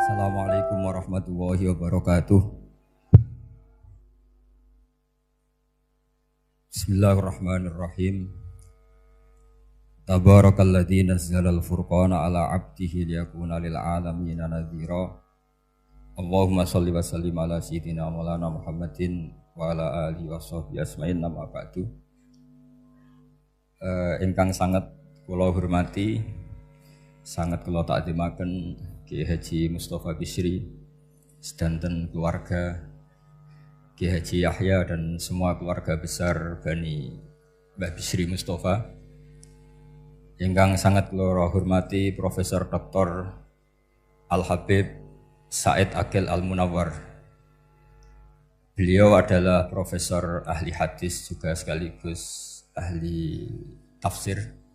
Assalamualaikum warahmatullahi wabarakatuh. Bismillahirrahmanirrahim. Tabarakalladzi nazzalal furqana ala 'abdihi liyakuna lil 'alamina nadhira. Allahumma shalli wa sallim ala sayyidina maulana Muhammadin wa ala alihi washabbihi asma'in amma ba'du. Ingkang sangat kula hormati, sangat kula takzimaken Kiai Haji Mustafa Bisri sedanten keluarga Kiai Haji Yahya dan semua keluarga besar Bani Mbah Bisri Mustafa. Ingkang sangat kula hormati Profesor Dr. Al-Habib Said Aqil Al-Munawwar. Beliau adalah profesor ahli hadis juga sekaligus ahli tafsir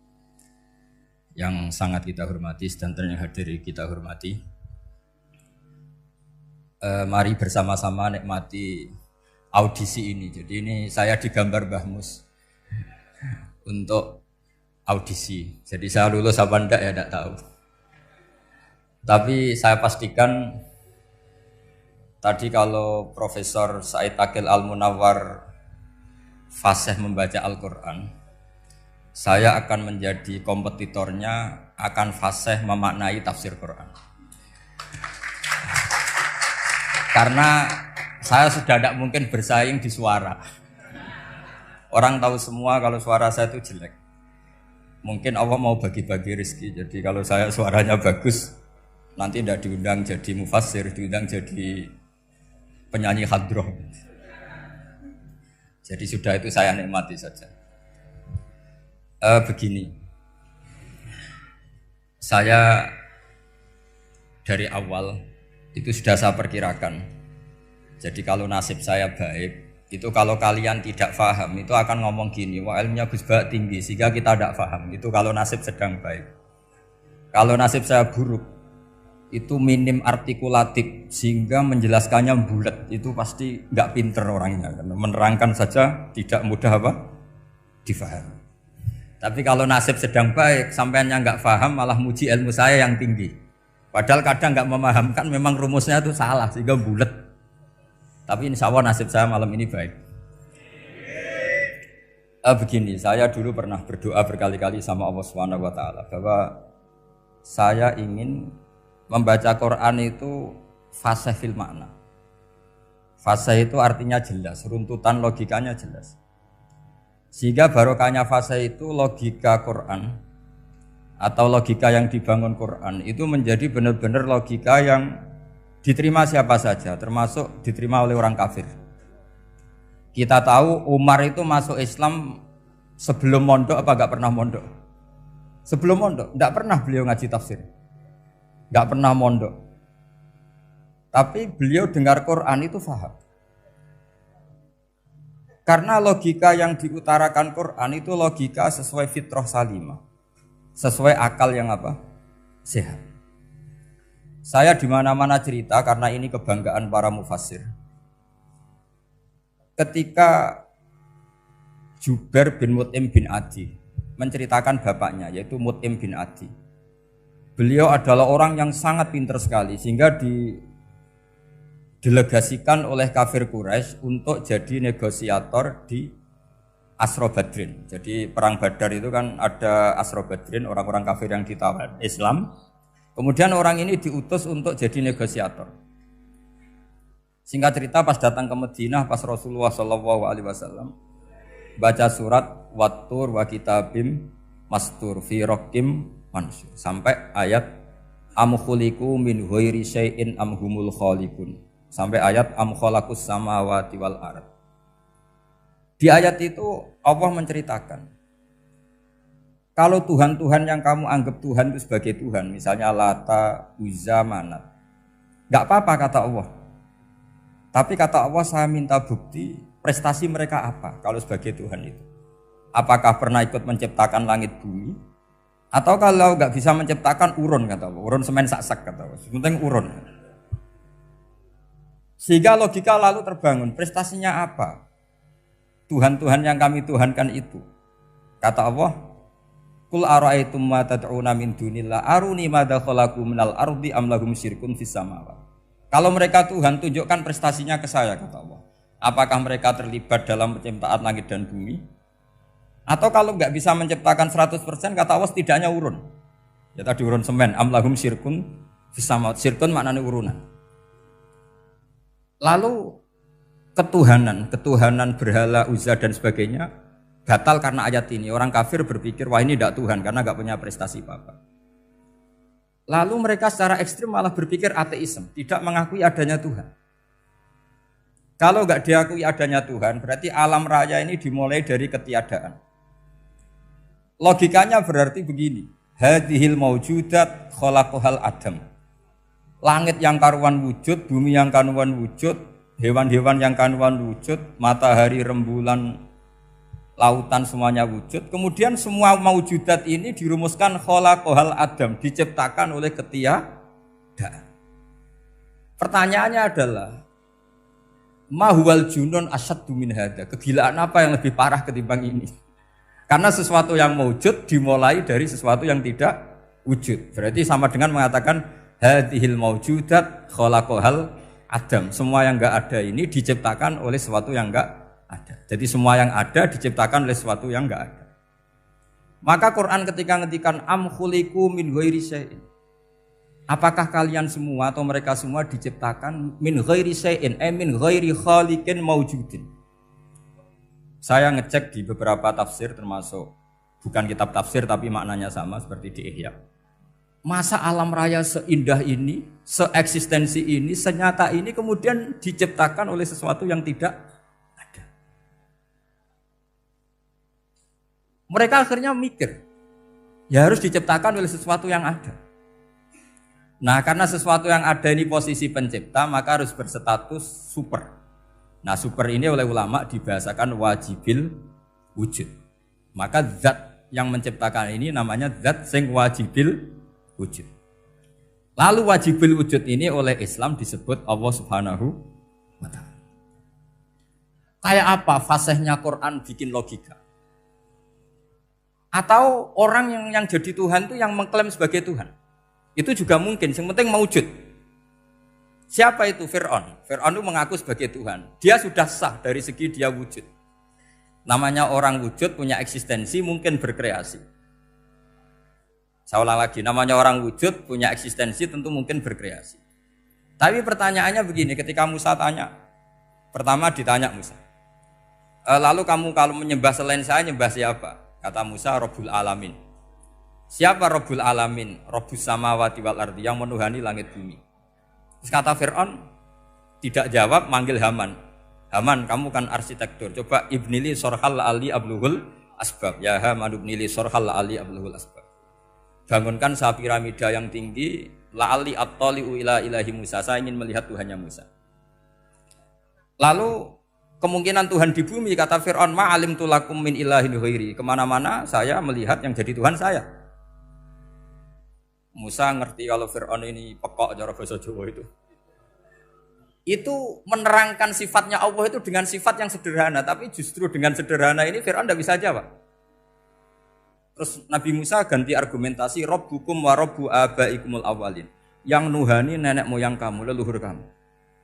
yang sangat kita hormati, sedanten yang hadir kita hormati. Mari bersama-sama nikmati audisi ini. Jadi ini saya digambar Mbah Mus untuk audisi. Jadi saya lulus apa enggak ya enggak tahu. Tapi saya pastikan tadi kalau Profesor Said Aqil Al-Munawwar fasih membaca Al-Quran, saya akan menjadi kompetitornya, akan fasih memaknai tafsir Quran. Karena saya sudah tidak mungkin bersaing di suara. Orang tahu semua kalau suara saya itu jelek. Mungkin Allah mau bagi-bagi rezeki. Jadi kalau saya suaranya bagus, nanti tidak diundang jadi mufassir, diundang jadi penyanyi hadroh. Jadi sudah itu saya nikmati saja. Begini, saya dari awal itu sudah saya perkirakan. Jadi kalau nasib saya baik, itu kalau kalian tidak paham itu akan ngomong gini, wah ilmunya Gus Ba tinggi sehingga kita tidak paham. Itu kalau nasib sedang baik. Kalau nasib saya buruk, itu minim artikulatif sehingga menjelaskannya bulat, itu pasti nggak pinter orangnya. Menerangkan saja tidak mudah difahami. Tapi kalau nasib sedang baik, sampeannya nggak paham malah muji ilmu saya yang tinggi. Padahal kadang nggak memahamkan, memang rumusnya itu salah sehingga bulat. Tapi insya Allah nasib saya malam ini baik. Begini, saya dulu pernah berdoa berkali-kali sama Allah Subhanahu Wa Taala bahwa saya ingin membaca Quran itu fasih fil makna. Fasih itu artinya jelas, runtutan logikanya jelas. Sehingga barokahnya fase itu logika Quran atau logika yang dibangun Quran itu menjadi benar-benar logika yang diterima siapa saja, termasuk diterima oleh orang kafir. Kita tahu Umar itu masuk Islam sebelum mondok apa enggak pernah mondok? Sebelum mondok, enggak pernah beliau ngaji tafsir. Enggak pernah mondok. Tapi beliau dengar Quran itu faham. Karena logika yang diutarakan Quran itu logika sesuai fitrah salimah, sesuai akal yang sehat. Saya di mana-mana cerita karena ini kebanggaan para mufassir. Ketika Jubair bin Mut'im bin Adi menceritakan bapaknya yaitu Mut'im bin Adi, beliau adalah orang yang sangat pintar sekali sehingga didelegasikan oleh kafir Quraisy untuk jadi negosiator di Asra Badrin. Jadi perang Badar itu kan ada Asra Badrin, orang-orang kafir yang ditawar Islam. Kemudian orang ini diutus untuk jadi negosiator. Singkat cerita pas datang ke Madinah, pas Rasulullah SAW baca surat Wattur wa kitabim mastur fi raqim mansur sampai ayat am khuliqu min ghairi syai'in am humul khaliqun. Sampai ayat am khalaqus samawati wal ard. Di ayat itu Allah menceritakan kalau Tuhan-Tuhan yang kamu anggap Tuhan itu sebagai Tuhan, misalnya Lata, Uzza, Manat, enggak apa-apa kata Allah. Tapi kata Allah saya minta bukti prestasi mereka apa kalau sebagai Tuhan itu. Apakah pernah ikut menciptakan langit bumi? Atau kalau enggak bisa menciptakan urun kata Allah, urun semen sak-sak kata Allah. Penting urun. Sehingga logika lalu terbangun, prestasinya apa? Tuhan-Tuhan yang kami tuhankan itu. Kata Allah, Qul ara'aytum ma tad'una min dunillah aruni madza khalaqu minal ardi am lahum syirkun fis samawati. Kalau mereka Tuhan, tunjukkan prestasinya ke saya, kata Allah. Apakah mereka terlibat dalam penciptaan langit dan bumi? Atau kalau nggak bisa menciptakan 100%, kata Allah setidaknya urun. Ya tadi urun semen, am lahum syirkun fis samawati. Syirkun maknanya urunan. Lalu ketuhanan berhala, Uzza dan sebagainya batal karena ayat ini. Orang kafir berpikir, wah ini tidak Tuhan karena nggak punya prestasi apa-apa. Lalu mereka secara ekstrim malah berpikir ateisme, tidak mengakui adanya Tuhan. Kalau nggak diakui adanya Tuhan, berarti alam raya ini dimulai dari ketiadaan. Logikanya berarti begini, hadhil maujudat khalaqahal adam. Langit yang karuan wujud, bumi yang karuan wujud, hewan-hewan yang karuan wujud, matahari, rembulan, lautan semuanya wujud. Kemudian semua maujudat ini dirumuskan khalaqahal adam, diciptakan oleh ketiadaan. Pertanyaannya adalah mahuwal junun asyaddu min hadza. Kegilaan apa yang lebih parah ketimbang ini? Karena sesuatu yang wujud dimulai dari sesuatu yang tidak wujud. Berarti sama dengan mengatakan hadhil maujudat khalaqahal adam. Semua yang enggak ada ini diciptakan oleh sesuatu yang enggak ada. Jadi semua yang ada diciptakan oleh sesuatu yang enggak ada. Maka Quran ketika ngendikan am khuliqu min ghairi syai'in. Apakah kalian semua atau mereka semua diciptakan min ghairi syai'in, min ghairi khaliqin maujudin. Saya ngecek di beberapa tafsir termasuk bukan kitab tafsir tapi maknanya sama seperti di Ihya. Masa alam raya seindah ini, seeksistensi ini, senyata ini kemudian diciptakan oleh sesuatu yang tidak ada. Mereka akhirnya mikir, ya harus diciptakan oleh sesuatu yang ada. Nah, karena sesuatu yang ada ini posisi pencipta, maka harus berstatus super. Nah, super ini oleh ulama dibahasakan wajibil wujud. Maka zat yang menciptakan ini namanya zat sing wajibil wujud. Lalu wajibil wujud ini oleh Islam disebut Allah Subhanahu wa ta'ala. Kayak apa fasihnya Quran bikin logika? Atau orang yang jadi Tuhan itu yang mengklaim sebagai Tuhan? Itu juga mungkin, yang penting mewujud. Siapa itu? Fir'aun. Fir'aun itu mengaku sebagai Tuhan. Dia sudah sah dari segi dia wujud. Namanya orang wujud punya eksistensi, mungkin berkreasi. Saya ulang lagi, namanya orang wujud punya eksistensi, tentu mungkin berkreasi. Tapi pertanyaannya begini, ketika Musa tanya, pertama ditanya Musa, lalu kamu kalau menyembah selain saya, nyembah siapa? Kata Musa, Rabbul Alamin. Siapa Rabbul Alamin? Rabbus samawati wal ardi, yang menuhani langit bumi. Terus kata Fir'aun, tidak jawab, manggil Haman. Haman, kamu kan arsitektur, coba ibnili sorhal ali abluhul asbab. Ya Haman ibnili sorhal ali abluhul asbab. Bangunkan sebuah piramida yang tinggi, la'ali at-tali'u ila ilahi Musa. Saya ingin melihat Tuhannya Musa. Lalu kemungkinan Tuhan di bumi, kata Fir'aun, ma'alim tulakum min ilahin ghairi. Kemana-mana saya melihat yang jadi Tuhan saya. Musa ngerti kalau Fir'aun ini pekok cara bahasa Jawa itu. Itu menerangkan sifatnya Allah itu dengan sifat yang sederhana, tapi justru dengan sederhana ini Fir'aun tidak bisa jawab. Terus Nabi Musa ganti argumentasi, Rabbukum wa Rabbu abaikumul awalin. Yang nuhani nenek moyang kamu, leluhur kamu.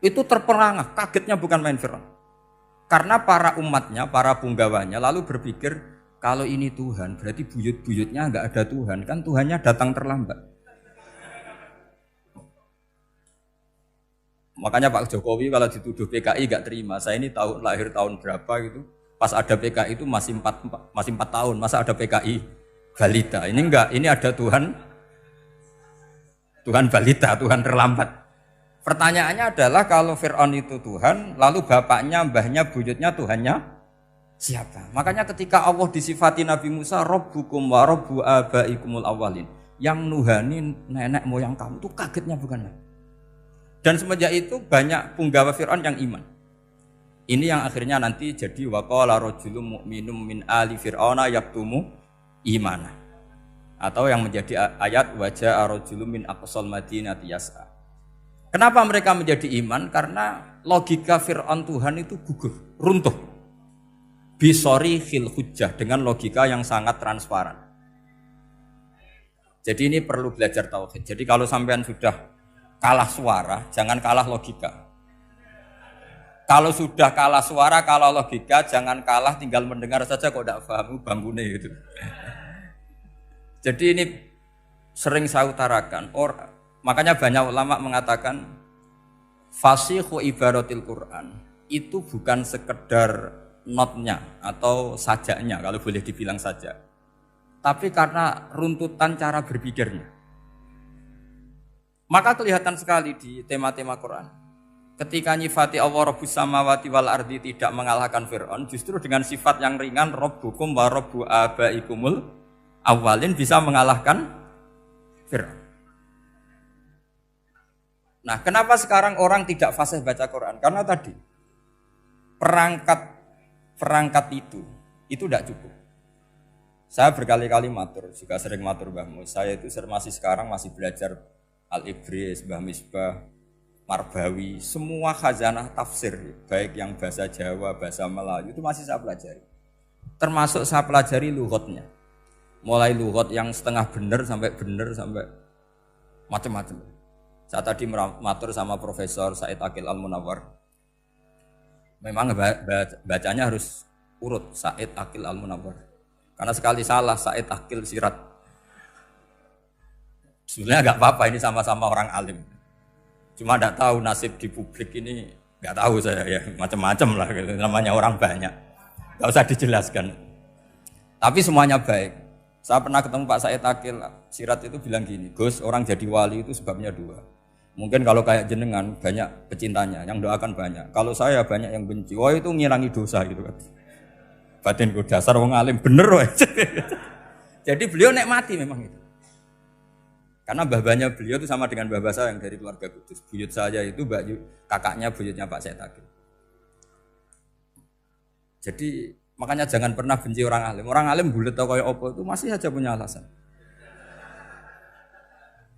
Itu terperangah, kagetnya bukan main Fir'aun. Karena para umatnya, para punggawanya lalu berpikir, kalau ini Tuhan, berarti buyut-buyutnya enggak ada Tuhan, kan Tuhannya datang terlambat. Makanya Pak Jokowi kalau dituduh PKI enggak terima. Saya ini lahir tahun berapa gitu. Pas ada PKI itu masih 4 tahun. Masa ada PKI balita? Ini enggak, ini ada Tuhan balita, Tuhan terlambat. Pertanyaannya adalah kalau Fir'aun itu Tuhan, lalu bapaknya, mbahnya, buyutnya Tuhannya siapa? Makanya ketika Allah disifati Nabi Musa, Rabbukum wa Rabbu abaikumul awalin. Yang nuhani nenek moyang kamu itu kagetnya bukan main. Dan semenjak itu banyak punggawa Fir'aun yang iman. Ini yang akhirnya nanti jadi waqala rajulun mu'minum min ali fir'auna yaktumu imana. Atau yang menjadi ayat waja'a rajulun min aqsal madinati yas'a. Kenapa mereka menjadi iman? Karena logika Fir'aun Tuhan itu gugur, runtuh. Bisori khil hujjah, dengan logika yang sangat transparan. Jadi ini perlu belajar tauhid. Jadi kalau sampean sudah kalah suara, jangan kalah logika. Kalau sudah kalah suara, kalah logika, jangan kalah tinggal mendengar saja kok tidak paham bangunnya gitu. Jadi ini sering saya utarakan. Makanya banyak ulama mengatakan fasihu ibaratil Quran itu bukan sekedar notnya atau sajaknya kalau boleh dibilang saja. Tapi karena runtutan cara berpikirnya. Maka kelihatan sekali di tema-tema Quran. Ketika nyifati Allah Rabbus samawati wal ardi tidak mengalahkan Fir'aun, justru dengan sifat yang ringan Rabbukum wa Rabbu abaikumul awalin bisa mengalahkan Fir'aun. Nah, kenapa sekarang orang tidak fasih baca Quran? Karena tadi perangkat itu tidak cukup. Saya berkali-kali matur, juga sering matur Mbah Mus. Saya itu sekarang masih belajar Al-Ibris, Mbah Misbah, Marbawi, semua khazanah tafsir, baik yang bahasa Jawa, bahasa Melayu itu masih saya pelajari. Termasuk saya pelajari lughatnya. Mulai lughat yang setengah benar sampai macam-macam. Saya tadi matur sama Profesor Said Aqil Al-Munawwar. Memang bacanya harus urut Said Aqil Al-Munawwar. Karena sekali salah Said Aqil Sirat. Sebenarnya enggak apa-apa, ini sama-sama orang alim. Cuma enggak tahu nasib di publik ini, enggak tahu saya ya, macam-macam lah gitu. Namanya orang banyak. Enggak usah dijelaskan. Tapi semuanya baik. Saya pernah ketemu Pak Said Aqil Sirat itu bilang gini, Gus, orang jadi wali itu sebabnya dua. Mungkin kalau kayak jenengan banyak pecintanya, yang doakan banyak. Kalau saya banyak yang benci, wah itu ngilangi dosa gitu kan. Batinku dasar wong alim bener woy. Jadi beliau nikmati memang itu. Karena mbah-mbahnya beliau itu sama dengan mbah saya yang dari keluarga Kudus. Buyut saya itu kakaknya buyutnya Pak Said Aqil. Jadi makanya jangan pernah benci orang alim. Orang alim bulet atau kayak opo itu masih saja punya alasan.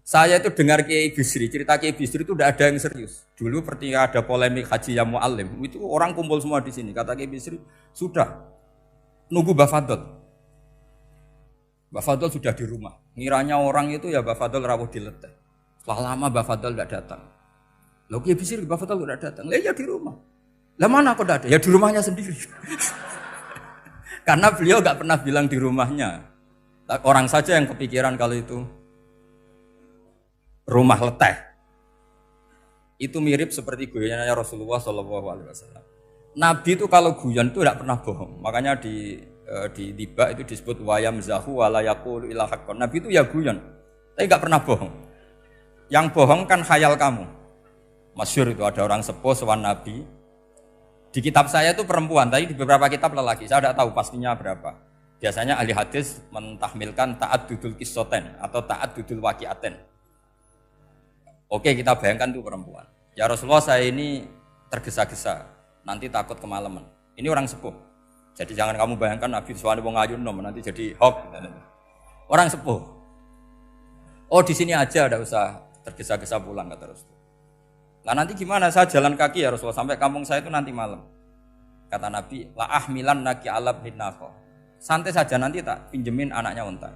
Saya itu dengar Kiai Bisri, cerita Kiai Bisri itu tidak ada yang serius. Dulu ketika ada polemik haji yang mu'alim, itu orang kumpul semua di sini. Kata Kiai Bisri, sudah nunggu Mbah Fadl. Mbah Fadl sudah di rumah. Ngiranya orang itu ya Mbah Fadl rawuh dileteh. Setelah lama Mbah Fadl tidak datang. Loh Kiai Bisri Mbah Fadl tidak datang. Lah ya di rumah. Lah mana kok tidak ada? Ya di rumahnya sendiri. Karena beliau enggak pernah bilang di rumahnya. Orang saja yang kepikiran kalau itu rumah leteh. Itu mirip seperti guyonannya Rasulullah SAW. Nabi itu kalau guyon itu tidak pernah bohong. Makanya di tiba itu disebut wayam zahu walayakul ilahakon. Nabi itu ya guyon, tapi nggak pernah bohong. Yang bohong kan khayal kamu. Masyhur itu ada orang sepuh sowan Nabi. Di kitab saya itu perempuan, tapi di beberapa kitab lelaki. Saya tidak tahu pastinya berapa. Biasanya ahli hadis mentahmilkan taat dudul kisoten atau taat dudul wakiaten. Oke, kita bayangkan itu perempuan. Ya Rasulullah, saya ini tergesa-gesa, nanti takut kemalaman. Ini orang sepuh. Jadi jangan kamu bayangkan Nabi Suwani wong ayu nom nanti jadi hok. Orang sepuh. Oh di sini aja, tidak usah tergesa-gesa pulang kata Rasulullah. Nah nanti gimana? Saya jalan kaki ya Rasulullah sampai kampung saya itu nanti malam. Kata Nabi, la ahmilan naki alab hinako. Santai saja nanti tak pinjemin anaknya unta.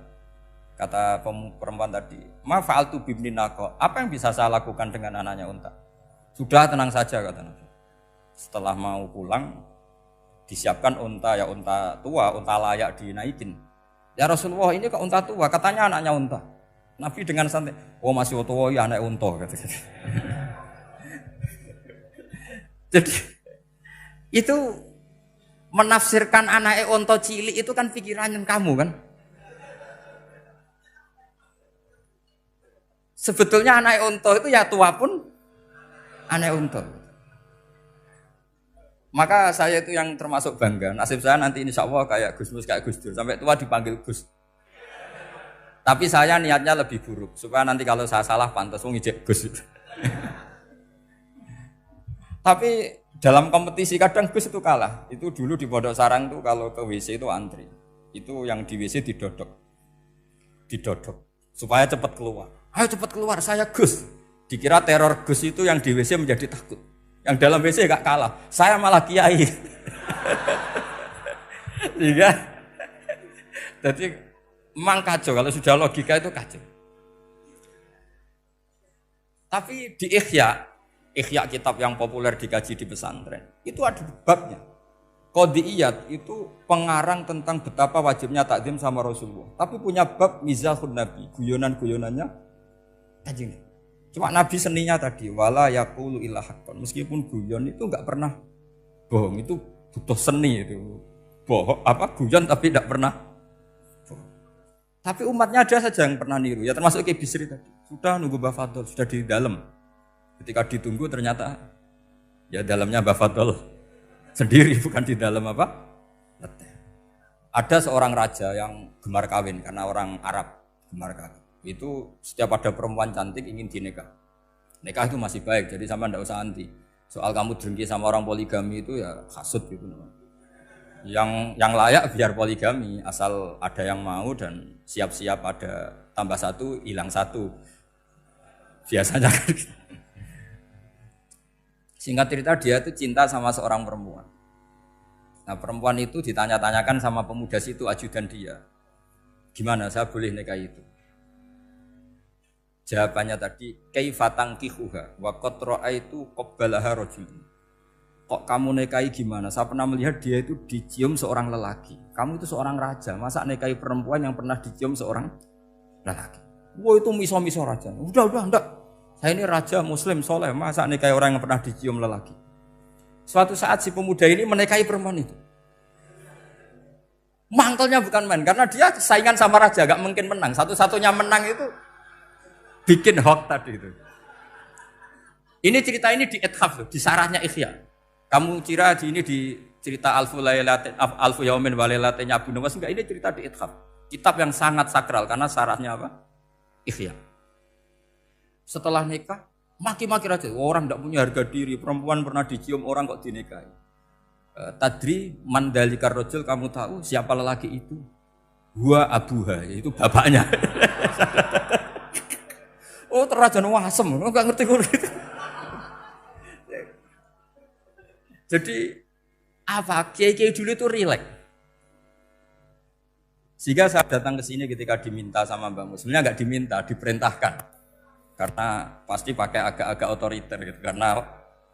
Kata perempuan tadi, ma fa'altu bibninako. Apa yang bisa saya lakukan dengan anaknya unta? Sudah tenang saja kata Nabi. Setelah mau pulang, disiapkan unta, ya unta tua, unta layak dinaikin. Ya Rasulullah ini kok unta tua, katanya anaknya unta. Nabi dengan santai, oh masih tua ya anak unta. Jadi itu menafsirkan anaknya unta cilik itu kan pikirannya kamu kan. Sebetulnya anak unta itu ya tua pun anak unta. Maka saya itu yang termasuk bangga. Nasib saya nanti insya Allah kayak Gus Mus, kayak Gus Dur. Sampai tua dipanggil Gus. Tapi saya niatnya lebih buruk. Supaya nanti kalau saya salah pantas ngijek Gus. Tapi dalam kompetisi kadang Gus itu kalah. Itu dulu di Pondok Sarang tuh kalau ke WC itu antri. Itu yang di WC didodok. Supaya cepat keluar. Ayo cepat keluar, saya Gus. Dikira teror Gus itu yang di WC menjadi takut. Yang dalam WC gak kalah. Saya malah kiai. Iya. Jadi memang kacau. Kalau sudah logika itu kacau. Tapi di Ihya kitab yang populer dikaji di pesantren, itu ada babnya. Qadiyat itu pengarang tentang betapa wajibnya takzim sama Rasulullah. Tapi punya bab mizahun Nabi, guyonan-guyonannya Kanjeng. Cuma Nabi seninya tadi wala yaqulu illa haqqan. Meskipun guyon itu enggak pernah bohong, itu butuh seni itu. Guyon tapi tidak pernah bohong. Tapi umatnya ada saja yang pernah niru, ya termasuk Ki Bisri tadi. Sudah nunggu Mbah Fadl, sudah di dalam. Ketika ditunggu ternyata ya dalamnya Mbah Fadl sendiri, bukan di dalam Ada seorang raja yang gemar kawin karena orang Arab gemar kawin. Itu setiap ada perempuan cantik ingin dinikah. Nikah itu masih baik, jadi sama ndak usah anti. Soal kamu dengki sama orang poligami itu ya hasud gitu. Yang layak biar poligami, asal ada yang mau dan siap-siap ada tambah satu, hilang satu. Biasanya kan gitu. Singkat cerita dia itu cinta sama seorang perempuan. Nah perempuan itu ditanya-tanyakan sama pemuda situ ajudan dia. Gimana saya boleh nikah itu? Jawabannya tadi kaifa tankihuha wa qad ra'aitu qabbalaha rajulun. Kok kamu nikahi gimana? Saya pernah melihat dia itu dicium seorang lelaki. Kamu itu seorang raja, masa nikahi perempuan yang pernah dicium seorang lelaki? Wah itu miso-miso raja. Udah enggak. Saya ini raja muslim soleh, masa nikahi orang yang pernah dicium lelaki? Suatu saat si pemuda ini menikahi perempuan itu. Mangkelnya bukan main, karena dia saingan sama raja, gak mungkin menang. Satu-satunya menang itu bikin hoax tadi itu. Ini cerita ini di Ithaf, di sarahnya Ihya. Kamu kira di cerita Alfu Yaumin wa Lailatin Abu Nawas, enggak, ini cerita di Ithaf. Kitab yang sangat sakral karena sarahnya apa? Ihya. Setelah nikah, maki-maki raja. Orang tidak punya harga diri, perempuan pernah dicium orang kok dinikahi. Tadri mandalikar rojul, kamu tahu siapa lelaki itu? Gua abuha, yaitu bapaknya. Oh terrajan wasem, enggak ngerti gitu. Jadi apa? Kiai-kiai dulu itu rileks. Sehingga saya datang ke sini ketika diminta sama Mbak Mus. Sebenarnya enggak diminta, diperintahkan. Karena pasti pakai agak-agak otoriter gitu. Karena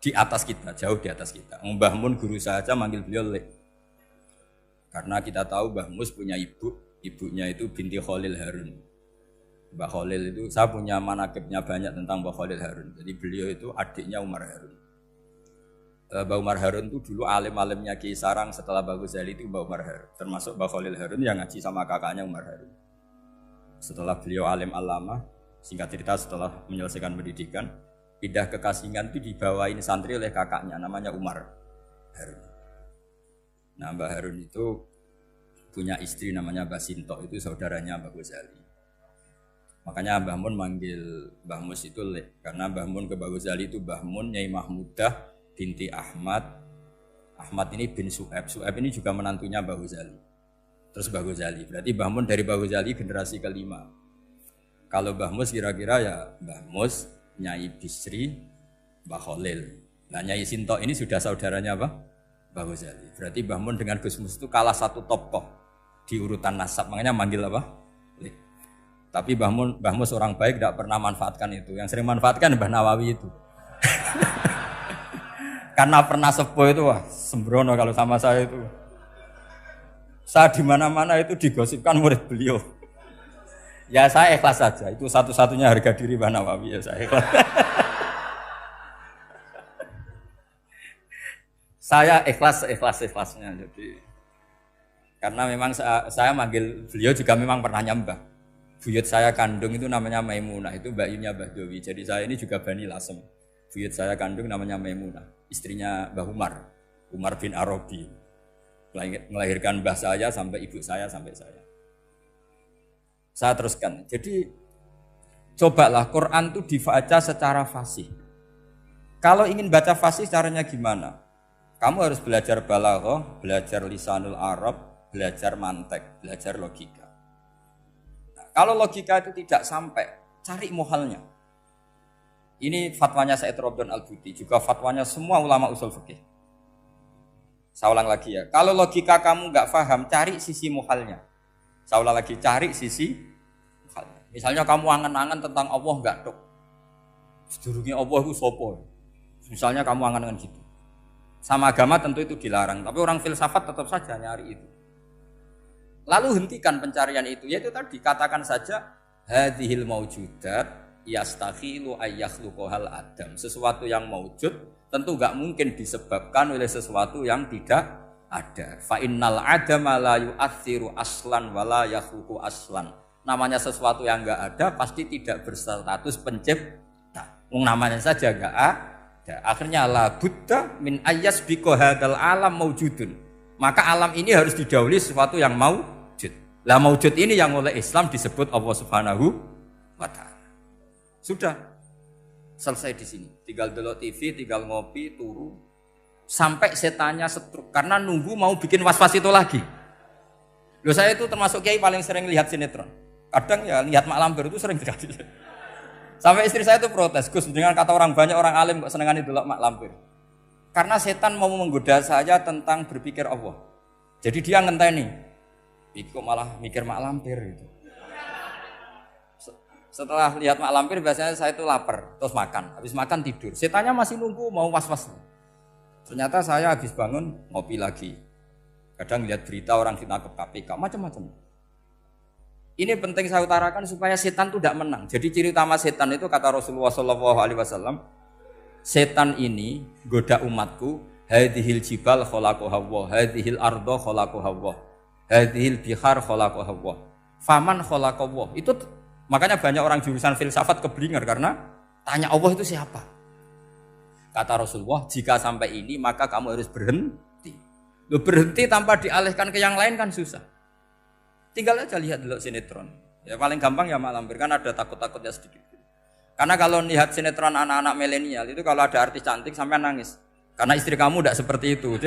di atas kita, jauh di atas kita. Mbah Mun guru saja manggil beliau Lek. Karena kita tahu Mbah Mus punya ibunya itu binti Khalil Harun. Mbah Khalil itu, saya punya manakibnya banyak tentang Mbah Khalil Harun. Jadi beliau itu adiknya Umar Harun. Mbah Umar Harun itu dulu alim-alimnya Ki Sarang, setelah Mbah Ghazali itu Mbah Umar Harun. Termasuk Mbah Khalil Harun yang ngaji sama kakaknya Umar Harun. Setelah beliau alim alama, singkat cerita setelah menyelesaikan pendidikan, pindah ke Kasingan itu dibawain santri oleh kakaknya, namanya Umar Harun. Nah Mbah Harun itu punya istri namanya Mbah Sinto, itu saudaranya Mbah Ghazali. Makanya Mbah Mun manggil Mbah Mus itu Lek, karena Mbah Mun ke Mbah Ghazali itu Mbah Mun Nyai Mahmudah binti Ahmad. Ahmad ini bin Su'aib. Su'aib ini juga menantunya Mbah Ghazali. Terus Mbah Ghazali, berarti Mbah Mun dari Mbah Ghazali generasi kelima. Kalau Mbah Mus kira-kira ya Mbah Mus, Nyai Bisri, Mbah Khalil. Nah Nyai Sinto ini sudah saudaranya apa? Mbah Ghazali. Berarti Mbah Mun dengan Gus Mus itu kalah satu tokoh di urutan nasab. Makanya manggil apa? Tapi Mbah Mus orang baik, tidak pernah manfaatkan itu. Yang sering manfaatkan Mbah Nawawi itu. Karena pernah sepuh itu, wah sembrono kalau sama saya itu. Saya di mana-mana itu digosipkan murid beliau. Ya saya ikhlas saja. Itu satu-satunya harga diri Mbah Nawawi, ya saya ikhlas. Saya ikhlasnya. Jadi karena memang saya manggil beliau juga memang pernah nyembah. Buyut saya kandung itu namanya Maimunah, itu mbaknya Mbah Dowi. Jadi saya ini juga Bani Lasem. Buyut saya kandung namanya Maimunah, istrinya Mbah Umar bin Arabi. Melahirkan mbah saya sampai ibu saya sampai saya. Saya teruskan. Jadi cobalah Quran itu dibaca secara fasih. Kalau ingin baca fasih caranya gimana? Kamu harus belajar balaghah, belajar lisanul Arab, belajar mantek, belajar logika. Kalau logika itu tidak sampai, cari muhalnya. Ini fatwanya Said Robdon Al-Buti, juga fatwanya semua ulama usul fikih. Saya ulang lagi ya, kalau logika kamu nggak paham, cari sisi muhalnya. Saya ulang lagi, cari sisi muhalnya. Misalnya kamu angan-angan tentang Allah nggak dok. Sedurunge Allah iku sapa? Misalnya kamu angan-angan gitu. Sama agama tentu itu dilarang, tapi orang filsafat tetap saja nyari itu. Lalu hentikan pencarian itu, yaitu tadi katakan saja hadhil maujudat yastakhilu ayyakhluqahal adam. Sesuatu yang maujud tentu enggak mungkin disebabkan oleh sesuatu yang tidak ada. Fa innal adama la yu'atsiru aslan wala yakhluqu aslan. Namanya sesuatu yang enggak ada pasti tidak berstatus pencipta. Namanya saja enggak ada. Akhirnya la buddha min ayyasbiqa hadzal alam maujudun. Maka alam ini harus didahului sesuatu yang maujud. Lah maujud ini yang oleh Islam disebut Allah Subhanahu wa taala. Sudah selesai di sini. Tinggal delok TV, tinggal ngopi, turu sampai setannya setruk karena nunggu mau bikin was-was itu lagi. Loh saya itu termasuk kiai paling sering lihat sinetron. Kadang ya lihat Mak Lampir itu sering terjadi. Sampai istri saya itu protes, Gus, dengan kata orang banyak orang alim kok senengane delok Mak Lampir. Karena setan mau menggoda saya tentang berpikir Allah. Jadi dia ngenteni. Kok malah mikir Mak Lampir gitu. Setelah lihat Mak Lampir biasanya saya itu lapar, terus makan. Habis makan tidur. Setannya masih nunggu mau was-was. Ternyata saya habis bangun ngopi lagi. Kadang lihat berita orang ditangkap KPK, macam-macam. Ini penting saya utarakan supaya setan itu tidak menang. Jadi ciri utama setan itu kata Rasulullah SAW, setan ini goda umatku, hadhil jibal khalaqaha Allah, hadhil ardo khalaqaha Allah, hadhil bihar khalaqaha Allah, faman khalaqaha Allah. Itu makanya banyak orang jurusan filsafat keblinger karena tanya Allah itu siapa. Kata Rasulullah, jika sampai ini maka kamu harus berhenti. Lu berhenti tanpa dialihkan ke yang lain kan susah. Tinggal aja lihat dulu sinetron. Ya paling gampang ya Mak Lampir kan ada takut-takutnya sedikit. Karena kalau lihat sinetron anak-anak milenial itu kalau ada artis cantik sampai nangis. Karena istri kamu tidak seperti itu.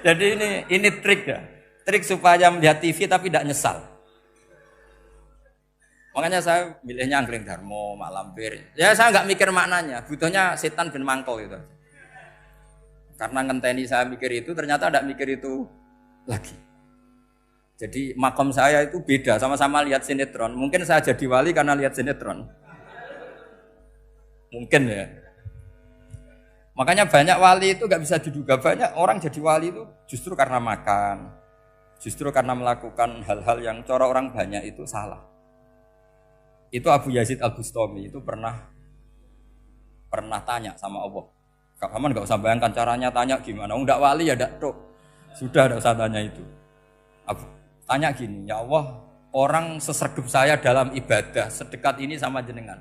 Jadi ini trik ya. Trik supaya melihat TV tapi tidak nyesal. Makanya saya milihnya Anggreng Darmo, Mak Lampir. Ya saya nggak mikir maknanya. Butuhnya setan ben mangkol itu. Karena ngenteni saya mikir itu ternyata tidak mikir itu lagi. Jadi makom saya itu beda, sama-sama lihat sinetron. Mungkin saya jadi wali karena lihat sinetron. Mungkin ya. Makanya banyak wali itu gak bisa diduga. Banyak orang jadi wali itu justru karena makan. Justru karena melakukan hal-hal yang cara orang banyak itu salah. Itu Abu Yazid Al-Bustami itu pernah tanya sama Allah. Kapan gak usah bayangkan caranya tanya gimana. Enggak wali ya enggak tok. Sudah enggak usah tanya itu. Tanya gini, ya Allah, orang sesregep saya dalam ibadah sedekat ini sama jenengan.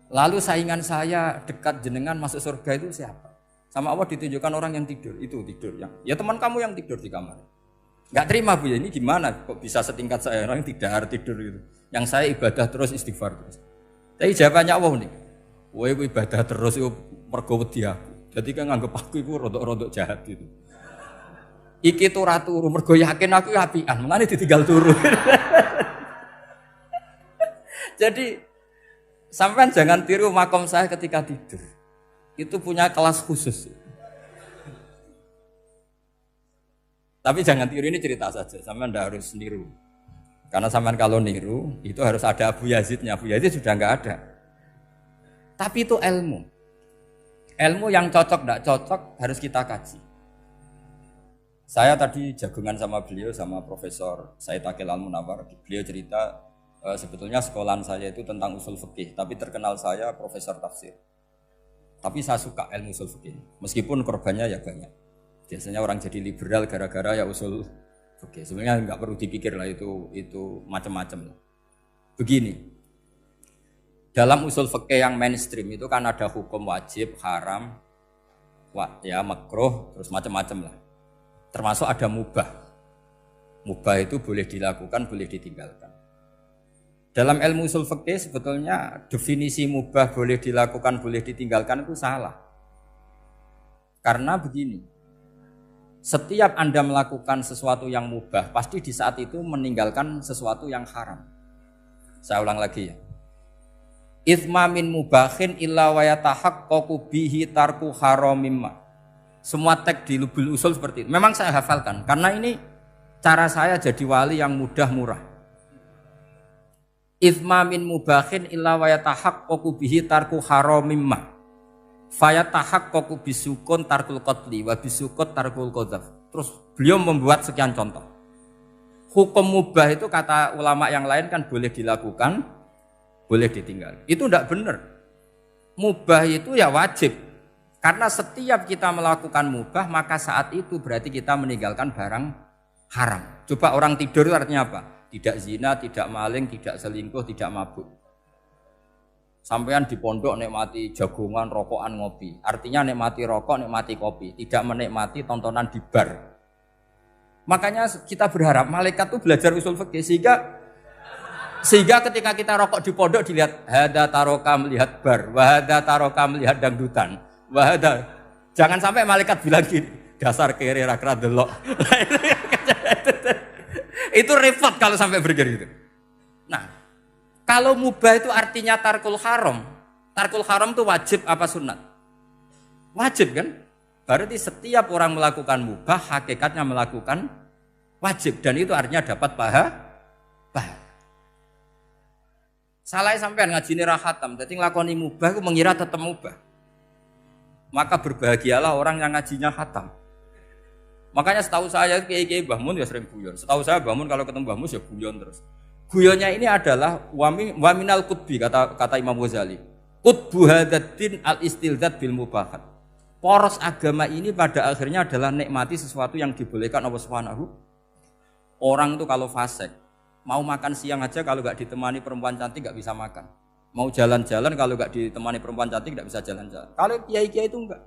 Lalu saingan saya dekat jenengan masuk surga itu siapa? Sama Allah ditunjukkan orang yang tidur, itu tidur yang. Ya teman kamu yang tidur di kamar. Enggak terima Bu ya, ini gimana kok bisa setingkat saya orang yang tidak tidur gitu. Yang saya ibadah terus istighfar terus. Tapi jawabannya Allah nih. Kowe ibadah terus itu mergo wedi aku. Jadi kan nganggep aku iku rodok-rodok jahat gitu. Iki tuh ratu mergo yakin aku apian, mulane ditinggal turu. Jadi sampean jangan tiru makom saya ketika tidur. Itu punya kelas khusus. Tapi jangan tiru, ini cerita saja, sampean ndak harus niru. Karena sampean kalau niru itu harus ada Abu Yazidnya. Abu Yazid sudah enggak ada. Tapi itu ilmu. Ilmu yang cocok enggak cocok harus kita kaji. Saya tadi jagungan sama beliau, sama Profesor Said Akil Al-Munawar. Beliau cerita sebetulnya sekolahan saya itu tentang usul fikih, tapi terkenal saya Profesor Tafsir. Tapi saya suka ilmu usul fikih, meskipun korbannya ya banyak. Biasanya orang jadi liberal gara-gara ya usul fikih. Sebenarnya nggak perlu dipikir lah itu macam-macam. Begini, dalam usul fikih yang mainstream itu kan ada hukum wajib, haram, ya makruh, terus macam-macam lah. Termasuk ada mubah. Mubah itu boleh dilakukan, boleh ditinggalkan. Dalam ilmu usul fikih sebetulnya definisi mubah boleh dilakukan, boleh ditinggalkan itu salah. Karena begini, setiap Anda melakukan sesuatu yang mubah, pasti di saat itu meninggalkan sesuatu yang haram. Saya ulang lagi ya. Itsma min mubahin illa wa yatahaqqaqu bihi tarku haramimma. Semua teks di Lubul Usul seperti itu. Memang saya hafalkan karena ini cara saya jadi wali yang mudah murah. Itsma min mubahin illa wa yatahaqqaqu bihi tarku haramimma. Fayatahaqqaqu bisukun tarkul qatli wa bisukut tarkul qadzaf. Terus beliau membuat sekian contoh. Hukum mubah itu kata ulama yang lain kan boleh dilakukan, boleh ditinggal. Itu tidak benar. Mubah itu ya wajib. Karena setiap kita melakukan mubah maka saat itu berarti kita meninggalkan barang haram. Coba orang tidur itu artinya apa? Tidak zina, tidak maling, tidak selingkuh, tidak mabuk. Sampean di pondok nikmati jagongan, rokokan, ngopi. Artinya nikmati rokok, nikmati kopi. Tidak menikmati tontonan di bar. Makanya kita berharap malaikat itu belajar usul fikih sehingga ketika kita rokok di pondok dilihat hada taroka melihat bar, wahada taroka melihat dangdutan, wahada. Jangan sampai malaikat bilang gini, dasar kere rakra delok. Itu repot kalau sampai begitu. Nah, kalau mubah itu artinya tarkul haram. Tarkul haram itu wajib apa sunat? Wajib kan? Berarti setiap orang melakukan mubah hakikatnya melakukan wajib dan itu artinya dapat pahala. Salah sampean ngajine ra khatam, dadi nglakoni mubah ku mengira tetep mubah. Maka berbahagialah orang yang ngajinya khatam. Makanya setahu saya kiai-kiai Mbah Mun ya sering guyon. Setahu saya Mbah Mun kalau ketemu Mbah Mus ya guyon terus. Guyonnya ini adalah waminal qutbi kata Imam Ghazali. Qutbu hadaddin al-istildad bil mubahat. Poros agama ini pada akhirnya adalah nikmati sesuatu yang dibolehkan Allah Subhanahu. Orang itu kalau fasik, mau makan siang aja kalau enggak ditemani perempuan cantik enggak bisa makan. Mau jalan-jalan kalau enggak ditemani perempuan cantik enggak bisa jalan-jalan. Kalau kiai-kiai itu enggak.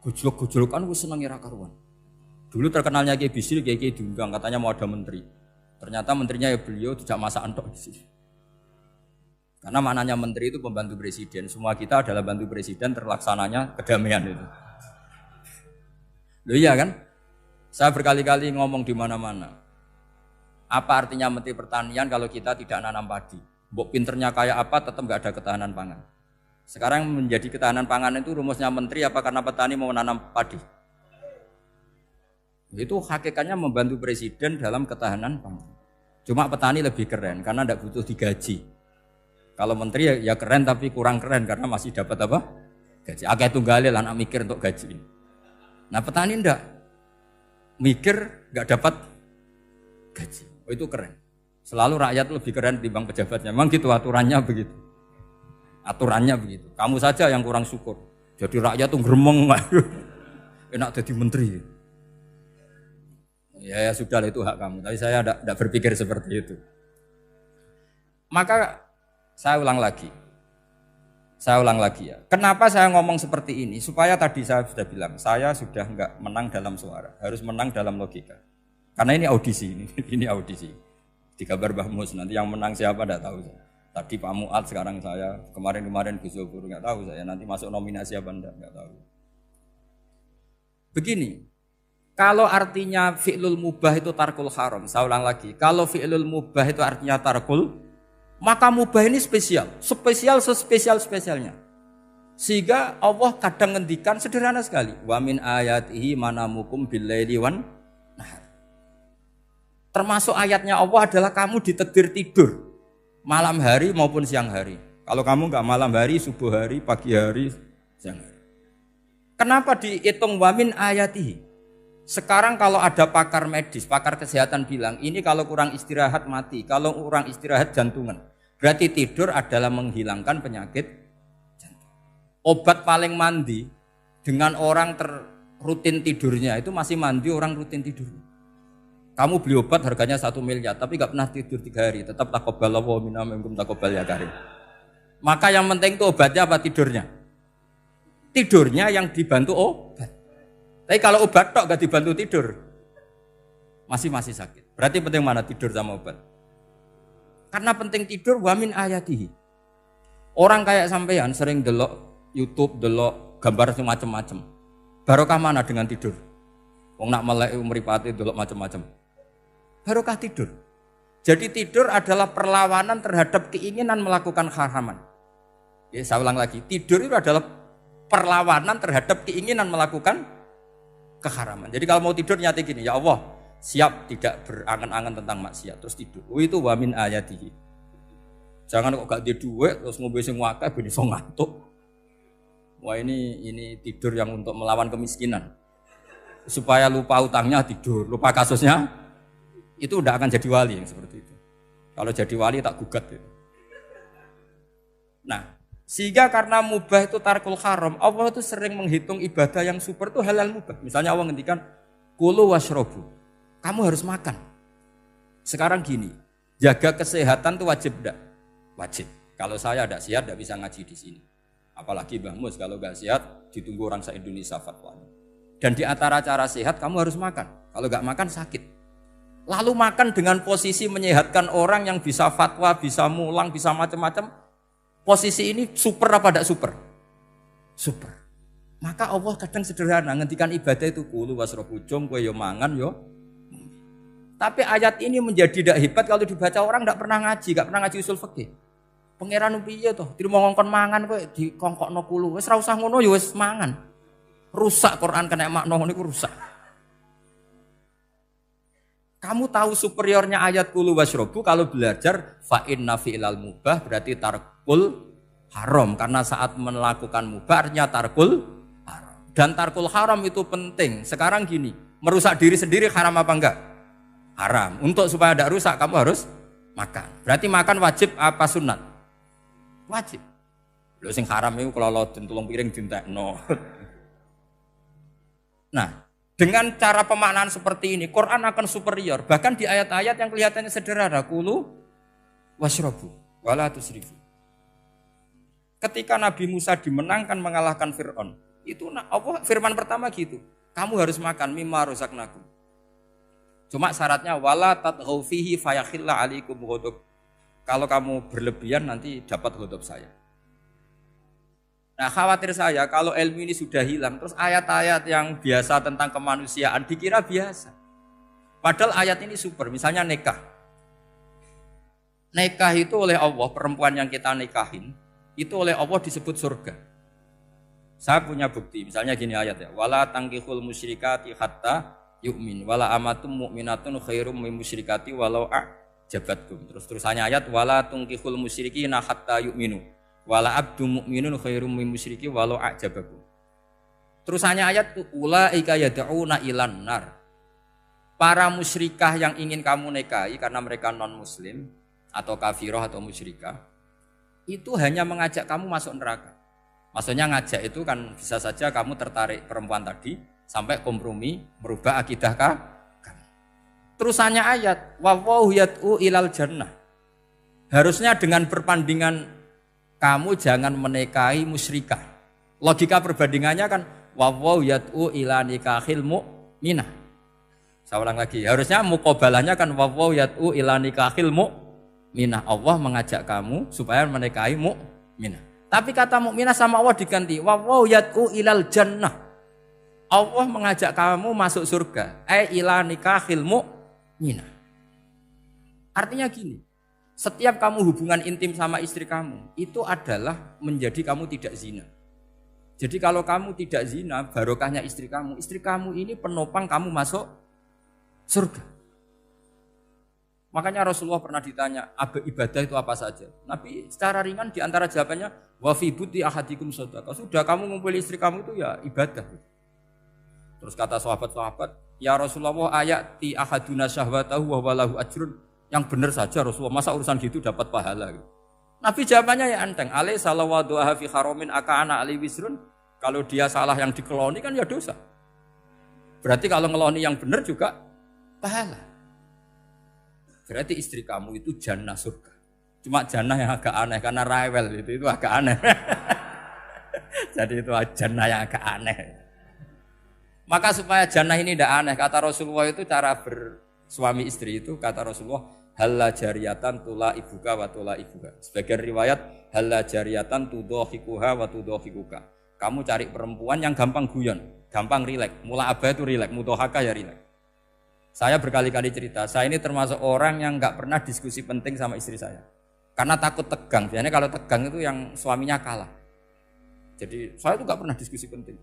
Gujluk-gujlukan wis seneng ira karuan. Dulu terkenalnya Kiai Bisri, Kiai diundang, katanya mau ada menteri. Ternyata menterinya ya beliau tidak masak antok di sini. Karena maknanya menteri itu pembantu presiden. Semua kita adalah bantu presiden terlaksananya kedamaian itu. Loh iya kan? Saya berkali-kali ngomong di mana-mana. Apa artinya menteri pertanian kalau kita tidak nanam padi? Mbok pinternya kayak apa tetap nggak ada ketahanan pangan. Sekarang menjadi ketahanan pangan itu rumusnya menteri apa karena petani mau nanam padi? Itu hakikatnya membantu presiden dalam ketahanan pangan. Cuma petani lebih keren karena tidak butuh digaji. Kalau menteri ya keren tapi kurang keren karena masih dapat apa? Gaji. Akeh tunggale anak mikir untuk gaji. Nah petani ndak mikir nggak dapat gaji. Oh, itu keren. Selalu rakyat lebih keren dibanding pejabatnya. Memang gitu aturannya begitu. Aturannya begitu. Kamu saja yang kurang syukur. Jadi rakyat tuh gremeng. Enak jadi menteri. Ya sudah itu hak kamu, tapi saya tidak berpikir seperti itu. Maka saya ulang lagi ya. Kenapa saya ngomong seperti ini? Supaya tadi saya sudah bilang, saya sudah enggak menang dalam suara, harus menang dalam logika. Karena ini audisi, ini audisi. Di kabar Mbah Mus, nanti yang menang siapa tidak tahu saya. Tadi Pak Mu'ad, sekarang saya, kemarin Gus Zofur, enggak tahu saya. Nanti masuk nominasi apa enggak tahu. Begini. Kalau artinya fi'lul mubah itu tarkul haram, saya ulang lagi. Kalau fi'lul mubah itu artinya tarkul, maka mubah ini spesial sespesialnya. Sehingga Allah kadang ngendikan sederhana sekali. Wa min ayatihi manamukum billaili wan nahar. Termasuk ayatnya Allah adalah kamu ditakdir tidur malam hari maupun siang hari. Kalau kamu enggak malam hari, subuh hari, pagi hari, siang hari. Kenapa dihitung wa min ayatihi? Sekarang kalau ada pakar medis, pakar kesehatan bilang, ini kalau kurang istirahat mati, kalau kurang istirahat jantungan. Berarti tidur adalah menghilangkan penyakit jantung. Obat paling mandi dengan orang rutin tidurnya, itu masih mandi orang rutin tidur. Kamu beli obat harganya 1 miliar, tapi gak pernah tidur 3 hari, tetap taqabbalallahu minna minkum taqabbal ya karim. Maka yang penting itu obatnya apa tidurnya? Tidurnya yang dibantu obat. Tapi kalau obat tok gak dibantu tidur, masih sakit. Berarti penting mana tidur sama obat? Karena penting tidur wa min ayatihi. Orang kayak sampean sering delok YouTube, delok gambar semacam-macam. Barokah mana dengan tidur? Wong nak melek mripate delok macam-macam. Barokah tidur. Jadi tidur adalah perlawanan terhadap keinginan melakukan haraman. Ya, saya ulang lagi, tidur itu adalah perlawanan terhadap keinginan melakukan keharaman. Jadi kalau mau tidur nyati gini, ya Allah, siap tidak berangan-angan tentang maksiat terus tidur. Oh, itu wa min ayatihi. Jangan kok gak di duit terus ngombe sing akeh ben iso ngantuk. Wah ini tidur yang untuk melawan kemiskinan. Supaya lupa utangnya tidur, lupa kasusnya itu udah akan jadi wali yang seperti itu. Kalau jadi wali tak gugat gitu. Nah, sehingga karena mubah itu tarkul haram, Allah itu sering menghitung ibadah yang super itu halal mubah. Misalnya Allah ngendikan kulu washrobu, kamu harus makan. Sekarang gini, jaga kesehatan itu wajib enggak? Wajib. Kalau saya tidak sehat tidak bisa ngaji di sini. Apalagi Mbah Mus kalau nggak sehat ditunggu orang se-Indonesia fatwanya. Dan di antara cara sehat kamu harus makan. Kalau nggak makan sakit. Lalu makan dengan posisi menyehatkan orang yang bisa fatwa, bisa mulang, bisa macam-macam. Posisi ini super apa tidak super? Super. Maka Allah kadang sederhana ngendikan ibadah itu kulu wasrobu jom kowe yo mangan yo. Tapi ayat ini menjadi tidak hebat kalau dibaca orang tidak pernah ngaji usul fikih. Pangeran piye to? Dirimo ngongkon mangan kowe dikongkokno kulu. Wis ora usah ngono ya wis mangan. Rusak Quran kena makna niku rusak. Kamu tahu superiornya ayat kulu wasrobu kalau belajar fa inna fi'lal mubah berarti tarkul haram karena saat melakukan mubah artinya tarkul haram. Dan tarkul haram itu penting. Sekarang gini, merusak diri sendiri haram apa enggak? Haram. Untuk supaya tidak rusak kamu harus makan. Berarti makan wajib apa sunat? Wajib. Lho sing haram itu kalau tulung piring dintekno. Nah, dengan cara pemaknaan seperti ini, Quran akan superior. Bahkan di ayat-ayat yang kelihatannya sederhana, kulu washrobu, wala tusrifu. Ketika Nabi Musa dimenangkan mengalahkan Fir'aun, itu Allah firman pertama gitu, kamu harus makan mimma rozaqnakum. Cuma syaratnya wala tatghaw fihi fayakhilla alaikum ghadab. Kalau kamu berlebihan nanti dapat ghadab saya. Nah khawatir saya kalau ilmu ini sudah hilang terus ayat-ayat yang biasa tentang kemanusiaan dikira biasa. Padahal ayat ini super, misalnya nikah. Nikah itu oleh Allah, perempuan yang kita nikahin itu oleh Allah disebut surga. Saya punya bukti, misalnya gini ayat ya, wala tangkihul musyrikati hatta yu'min wala amatum mu'minatun khairum min musyrikati walau a'jabatkum. Terusannya ayat wala tangkihul musyrikina hatta yu'minu wala abdu mu'minun khairum min musyriki walau a'jabakum. Terusannya ayat ulaika yad'una ilan nar. Para musyrikah yang ingin kamu nikahi karena mereka non muslim atau kafirah atau musyrikah itu hanya mengajak kamu masuk neraka. Maksudnya ngajak itu kan bisa saja kamu tertarik perempuan tadi sampai kompromi merubah akidah kamu. Terusannya ayat wallahu yad'u ilal jannah. Harusnya dengan perbandingan kamu jangan menikahi musyrikah. Logika perbandingannya kan wallahu yad'u ila nikahil mu'minah. Saya ulang lagi. Harusnya muqabalahnya kan wallahu yad'u ila nikahil mu'minah. Allah mengajak kamu supaya menikahi mu'minah. Tapi kata mu'minah sama Allah diganti wallahu yad'u ilal jannah. Allah mengajak kamu masuk surga. Ila nikahil mu'minah. Artinya gini. Setiap kamu hubungan intim sama istri kamu, itu adalah menjadi kamu tidak zina. Jadi kalau kamu tidak zina, barokahnya istri kamu ini penopang kamu masuk surga. Makanya Rasulullah pernah ditanya, ibadah itu apa saja? Nabi secara ringan diantara jawabannya, wa fi buti ahadikum shadaqah. Sudah kamu ngumpul istri kamu itu ya ibadah. Terus kata sahabat-sahabat, ya Rasulullah ayati ahaduna syahwatahu wa walahu ajrun. Yang benar saja Rasulullah, masa urusan gitu dapat pahala. Nabi jawabannya ya enteng, alaih salawatu fi haramin aka'ana ali wisrun. Kalau dia salah yang dikeloni kan ya dosa. Berarti kalau ngeloni yang benar juga pahala. Berarti istri kamu itu jannah surga. Cuma jannah yang agak aneh karena rewel itu agak aneh. Jadi itu jannah yang agak aneh. Maka supaya jannah ini tidak aneh, kata Rasulullah itu cara bersuami istri itu kata Rasulullah halla jariyatan tula ibuka wa tula ibuka. Sebagian riwayat halla jariyatan tudhahikuha wa tudhahikuka. Kamu cari perempuan yang gampang guyon, gampang rileks. Mula abah itu rileks, mudhahaka ya rileks. Saya berkali-kali cerita, saya ini termasuk orang yang enggak pernah diskusi penting sama istri saya. Karena takut tegang. Biasanya kalau tegang itu yang suaminya kalah. Jadi saya itu enggak pernah diskusi penting.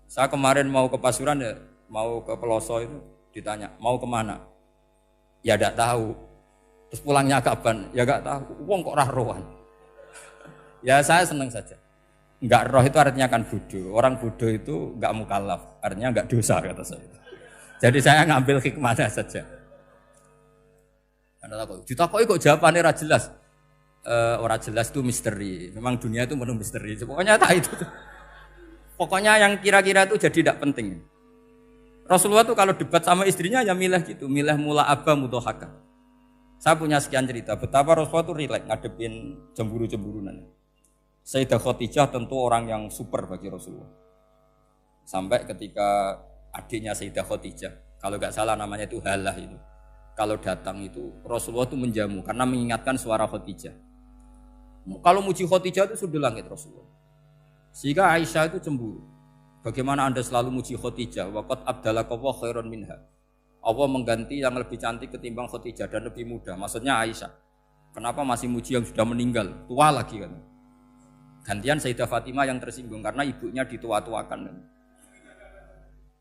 Saya kemarin mau ke Pasuruan ya, mau ke Peloso itu ditanya, mau kemana? Ya enggak tahu. Terus pulangnya kapan? Ya enggak tahu. Wong kok rohan. Ya saya senang saja. Enggak roh itu artinya kan bodoh. Orang bodoh itu enggak mukallaf, artinya enggak dosa kata saya. Jadi saya ngambil hikmahnya saja. Karena ditakoki kok jawabannya ora jelas. Ora jelas itu misteri. Memang dunia itu penuh misteri. Pokoknya tak itu. Pokoknya yang kira-kira itu jadi tidak penting. Rasulullah tuh kalau debat sama istrinya ya milih gitu, milih mula abba mudhahaka. Saya punya sekian cerita betapa Rasulullah tuh rileks ngadepin cemburu-cemburunan. Sayyidah Khadijah tentu orang yang super bagi Rasulullah. Sampai ketika adiknya Sayyidah Khadijah, kalau nggak salah namanya itu Halah itu. Kalau datang itu Rasulullah itu menjamu karena mengingatkan suara Khadijah. Kalau muji Khadijah itu sudah langit Rasulullah. Sehingga Aisyah itu cemburu. Bagaimana Anda selalu muji Khadijah? Waqad abdalakallahu khairan minha. Allah mengganti yang lebih cantik ketimbang Khadijah dan lebih muda. Maksudnya Aisyah. Kenapa masih muji yang sudah meninggal? Tua lagi kan. Gantian Sayyidah Fatimah yang tersinggung karena ibunya ditua-tuakan.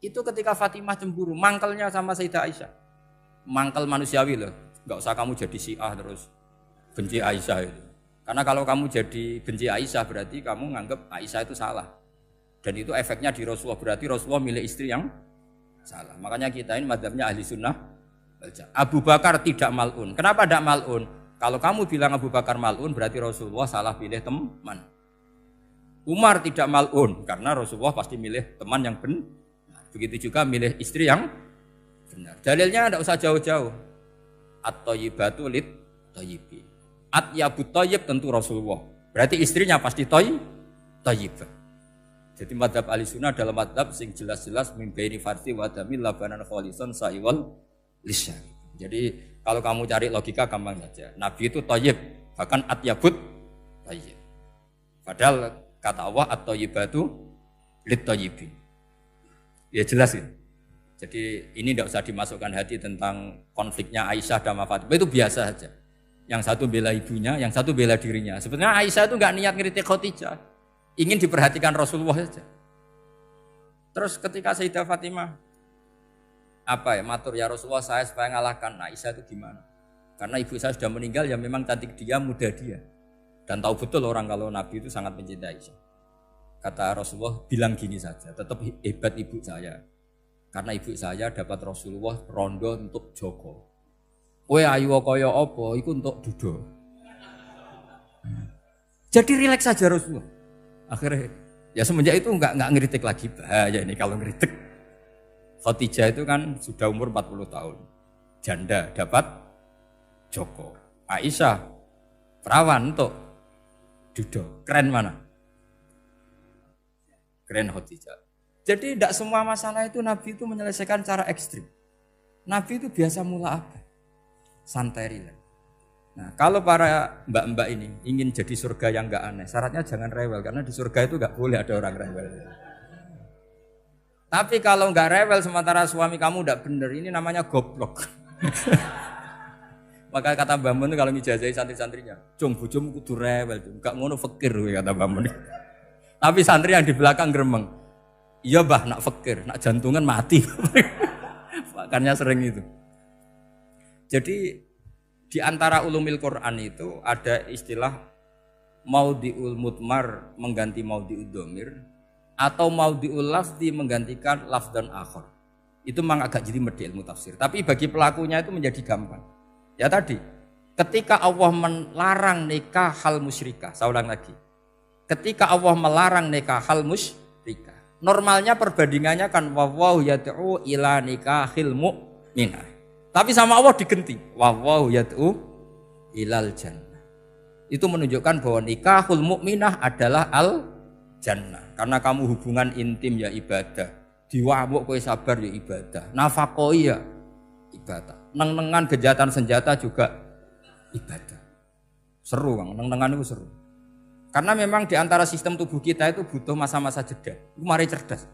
Itu ketika Fatimah cemburu, mangkelnya sama Sayyidah Aisyah. Mangkel manusiawi loh, nggak usah kamu jadi Syiah terus benci Aisyah itu. Karena kalau kamu jadi benci Aisyah berarti kamu nganggap Aisyah itu salah. Dan itu efeknya di Rasulullah, berarti Rasulullah milih istri yang salah. Makanya kita ini madzhabnya ahli sunnah. Abu Bakar tidak mal'un. Kenapa tidak mal'un? Kalau kamu bilang Abu Bakar mal'un berarti Rasulullah salah pilih teman. Umar tidak mal'un karena Rasulullah pasti milih teman yang benar. Begitu juga milih istri yang benar. Dalilnya tidak usah jauh-jauh. At-thayyibatu lit-thayyibi. At-yabut thayyib tentu Rasulullah. Berarti istrinya pasti thayyibah. Jadi madzhab ahli sunnah dalam madzhab sing jelas-jelas min baini farsi wa damil labanan khalisan sa'iwal lisyan. Jadi kalau kamu cari logika gampang saja. Nabi itu thayyib, bahkan at-yabut thayyib. Padahal kata Allah at-thayyibatu lit-thayyibi. Ya jelas ya. Jadi ini tidak usah dimasukkan hati tentang konfliknya Aisyah dan Fatimah, itu biasa saja. Yang satu bela ibunya, yang satu bela dirinya. Sebenarnya Aisyah itu nggak niat ngeritik Khadijah, ingin diperhatikan Rasulullah saja. Terus ketika Sayyidah Fatimah matur ya Rasulullah saya supaya ngalahkan Aisyah itu gimana? Karena ibu saya sudah meninggal, ya memang cantik dia, muda dia, dan tahu betul orang kalau Nabi itu sangat mencintai Aisyah. Kata Rasulullah bilang gini saja, tetap hebat ibu saya. Karena ibu saya dapat Rasulullah rondo untuk Joko. Kowe ayu kaya apa iku untuk dudo. Jadi rileks saja Rasulullah. Akhirnya ya semenjak itu enggak ngeritik lagi. Bahaya ini kalau ngeritik. Khadijah itu kan sudah umur 40 tahun. Janda dapat Joko. Aisyah perawan untuk dudo. Keren mana? Keren Khadijah. Jadi tidak semua masalah itu Nabi itu menyelesaikan cara ekstrim. Nabi itu biasa mula apa? Santai rileks. Nah kalau para mbak-mbak ini ingin jadi surga yang enggak aneh, syaratnya jangan rewel. Karena di surga itu enggak boleh ada orang rewel. Tapi kalau enggak rewel sementara suami kamu enggak benar, ini namanya goblok. Maka kata Mbak Mun kalau ngijazahi santri-santrinya, "Cung bojomu kudu rewel, enggak ngono fakir," kata Mbak Mun. Tapi santri yang di belakang gremeng, "Iya bah, nak fakir, nak jantungan mati." Makanya sering itu. Jadi di antara ulumil Quran itu ada istilah maudhi'ul mudmar mengganti maudhi'ud dhamir atau maudhi'ul lafzi menggantikan lafdzan akhar. Itu memang agak jadi medhi ilmu tafsir. Tapi bagi pelakunya itu menjadi gampang. Ya tadi, ketika Allah melarang nikah hal musyrikah, saya ulang lagi. Ketika Allah melarang nikah hal musyrikah, normalnya perbandingannya kan wallahu yad'u ila nikahil mu'minah. Tapi sama Allah digenti, wallahu yad'u ilal jannah. Itu menunjukkan bahwa nikahul mukminah adalah al jannah. Karena kamu hubungan intim ya ibadah, diwamuk kowe sabar ya ibadah, nafakoi ya ibadah, neng-nengan kejahatan senjata juga ibadah. Seru Bang, neng-nengan itu seru. Karena memang di antara sistem tubuh kita itu butuh masa-masa jeda. Itu mari cerdas.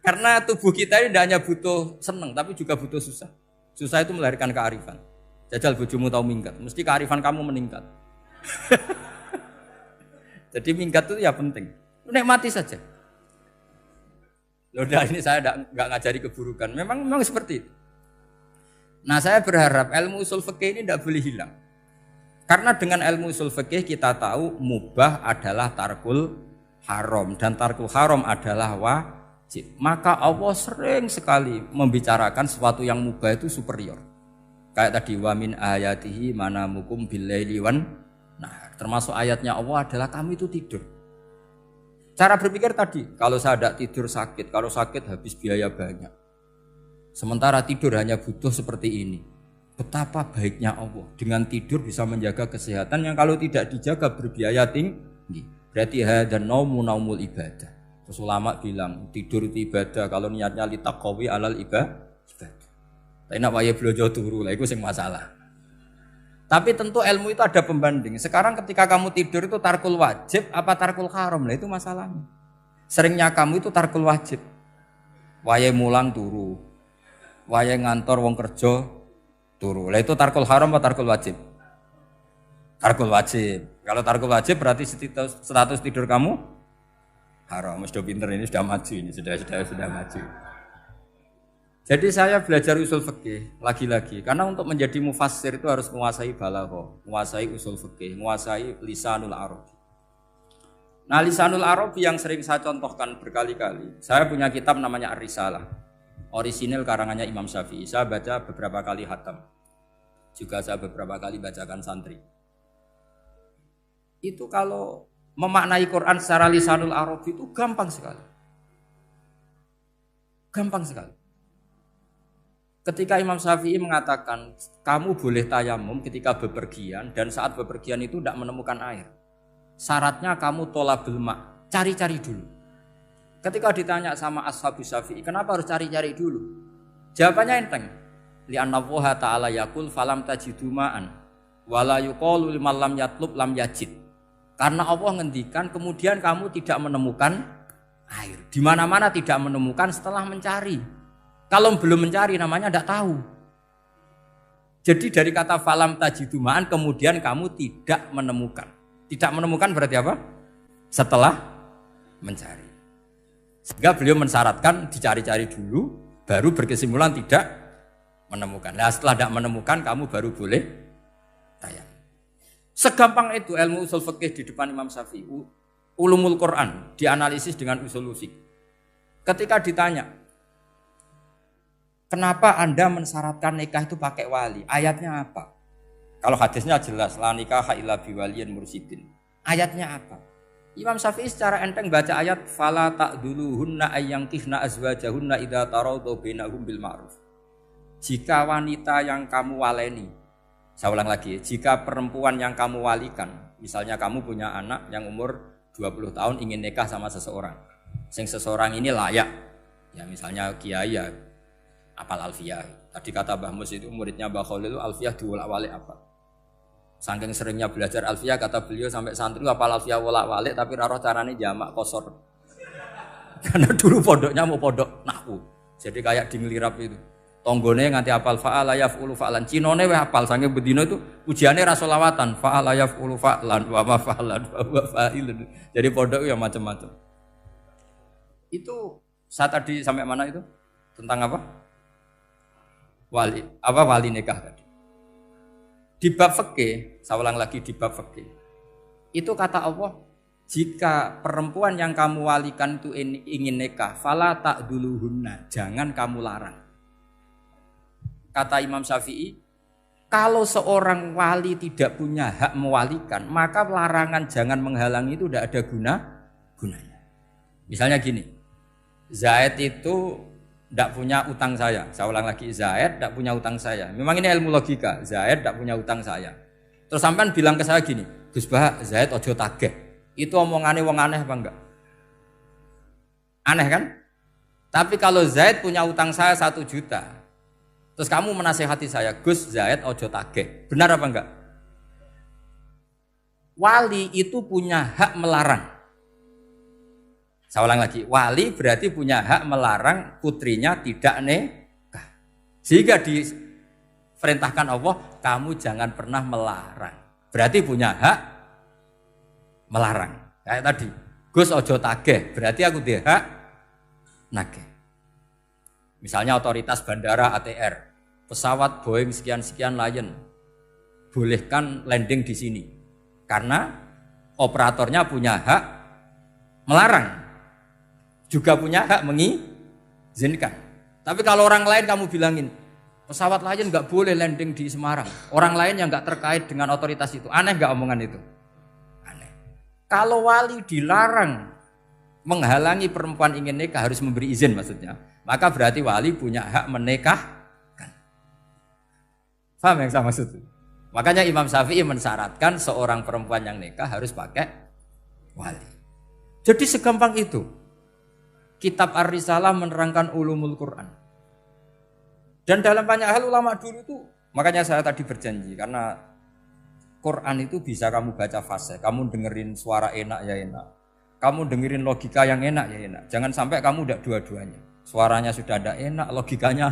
Karena tubuh kita ini tidak hanya butuh seneng, tapi juga butuh susah. Susah itu melahirkan kearifan. Jajal bojomu tahu minggat, mesti kearifan kamu meningkat. Jadi minggat itu ya penting. Nikmati saja. Udah ini saya nggak ngajari keburukan. Memang seperti itu. Nah saya berharap ilmu usul fikih ini tidak boleh hilang. Karena dengan ilmu usul fikih kita tahu mubah adalah tarkul haram dan tarkul haram adalah wajib. Maka Allah sering sekali membicarakan sesuatu yang mubah itu superior. Kayak tadi wa min ayatihi manamukum billaili wan nahar. Termasuk ayatnya Allah adalah kamu itu tidur. Cara berpikir tadi, kalau saya tidak tidur sakit, kalau sakit habis biaya banyak. Sementara tidur hanya butuh seperti ini. Betapa baiknya Allah dengan tidur bisa menjaga kesehatan yang kalau tidak dijaga berbiaya tinggi. Berarti hadan naumul ibadah. Terus ulama bilang tidur itu ibadah kalau niatnya litaqawi alal ibadah. Tapi nak wae blojo turu lah itu sing masalah. Tapi tentu ilmu itu ada pembanding. Sekarang ketika kamu tidur itu tarkul wajib apa tarkul haram lah itu masalahnya. Seringnya kamu itu tarkul wajib. Wae mulang turu. Wae ngantor wong kerja turu. Lah itu tarkul haram atau tarkul wajib? Tarkul wajib. Kalau tarkul wajib berarti status tidur kamu haram. Sudah pinter ini sudah maju ini sudah maju. Jadi saya belajar usul fikih lagi-lagi karena untuk menjadi mufassir itu harus menguasai balaghah, menguasai usul fikih, menguasai lisanul arab. Nah, lisanul arab yang sering saya contohkan berkali-kali. Saya punya kitab namanya Ar-Risalah. Orisinil karangannya Imam Syafi'i. Saya baca beberapa kali khatam. Juga saya beberapa kali bacakan santri. Itu kalau memaknai Quran secara lisanul arab itu gampang sekali. Gampang sekali. Ketika Imam Syafi'i mengatakan kamu boleh tayamum ketika bepergian dan saat bepergian itu tidak menemukan air. Syaratnya kamu tolabul ma', cari-cari dulu. Ketika ditanya sama Ashabus Syafi'i, kenapa harus cari-cari dulu? Jawabannya enteng. Li'anna Allah ta'ala yaqul falam tajidu ma'an wala yuqalu liman lam yatlub lam yajid. Karena Allah ngendikan kemudian kamu tidak menemukan air. Di mana-mana tidak menemukan setelah mencari. Kalau belum mencari namanya tidak tahu. Jadi dari kata falam tajidu ma'an kemudian kamu tidak menemukan. Tidak menemukan berarti apa? Setelah mencari. Sehingga beliau mensyaratkan dicari-cari dulu, baru berkesimpulan tidak menemukan. Nah setelah tidak menemukan, kamu baru boleh tayang. Segampang itu ilmu usul fikih di depan Imam Syafi'i. Ulumul Quran dianalisis dengan usul fikih. Ketika ditanya, kenapa Anda mensyaratkan nikah itu pakai wali? Ayatnya apa? Kalau hadisnya jelas, la nikaha illa biwaliyin mursidin. Ayatnya apa? Imam Syafi'i secara enteng baca ayat fala ta'duluhunna ayyankihna azwajahunna idza taradhu bainahum bil ma'ruf. Jika wanita yang kamu waleni, saya ulang lagi, jika perempuan yang kamu walikan, misalnya kamu punya anak yang umur 20 tahun ingin nikah sama seseorang. Sing seseorang ini layak. Ya misalnya kiai ya apal alfiyah. Tadi kata Mbah Mus itu muridnya Mbah Khalil itu alfiyah diwolak-walik apa? Saking seringnya belajar alfiyah kata beliau sampai santri apal alfiyah wolak-walik tapi raro carane jamak kosor. Karena dulu pondoknya mau pondok nahwu. Jadi kayak di ngelirap itu. Tonggone nganti apal fa'ala yaf'ulu fa'lan. Cinone weh apal saking bedino itu ujiane ra selawatan fa'ala yaf'ulu fa'lan wa ma fa'lan wa fa'ilun. Jadi pondok ya macam-macam. Itu saya tadi sampai mana itu? Tentang apa? Wali nikah tadi. Di bab fikih, saya ulang lagi di bab fikih. Itu kata Allah, jika perempuan yang kamu walikan itu ingin nikah, fala ta'duluhunna, jangan kamu larang. Kata Imam Syafi'i, kalau seorang wali tidak punya hak mewalikan, maka larangan jangan menghalangi itu tidak ada gunanya. Misalnya gini, Zaid itu tidak punya utang saya ulang lagi, Zaid tidak punya utang saya. Memang ini ilmu logika, Zaid tidak punya utang saya. Terus sampean bilang ke saya gini, Gus Bah, Zaid ojo tageh. Itu omongannya wong aneh apa enggak? Aneh kan? Tapi kalau Zaid punya utang saya 1 juta, terus kamu menasihati saya, Gus Zaid ojo tageh. Benar apa enggak? Wali itu punya hak melarang. Saya ulang lagi, wali berarti punya hak melarang putrinya tidak nikah. Sehingga diperintahkan Allah, kamu jangan pernah melarang. Berarti punya hak melarang. Kayak tadi, Gus ojo tageh, berarti aku dia hak nageh. Misalnya otoritas bandara ATR, pesawat Boeing sekian-sekian Lion bolehkan landing di sini. Karena operatornya punya hak melarang. Juga punya hak mengizinkan. Tapi kalau orang lain kamu bilangin, pesawat Lion nggak boleh landing di Semarang. Orang lain yang nggak terkait dengan otoritas itu. Aneh nggak omongan itu? Aneh. Kalau wali dilarang menghalangi perempuan ingin nikah harus memberi izin maksudnya. Maka berarti wali punya hak menikahkan. Paham yang saya maksud? Makanya Imam Syafi'i mensyaratkan seorang perempuan yang nikah harus pakai wali. Jadi segampang itu. Kitab Ar-Risalah menerangkan ulumul Quran. Dan dalam banyak hal ulama dulu itu, makanya saya tadi berjanji karena Quran itu bisa kamu baca fase, kamu dengerin suara enak ya enak. Kamu dengerin logika yang enak ya enak. Jangan sampai kamu udah dua-duanya. Suaranya sudah tidak enak, logikanya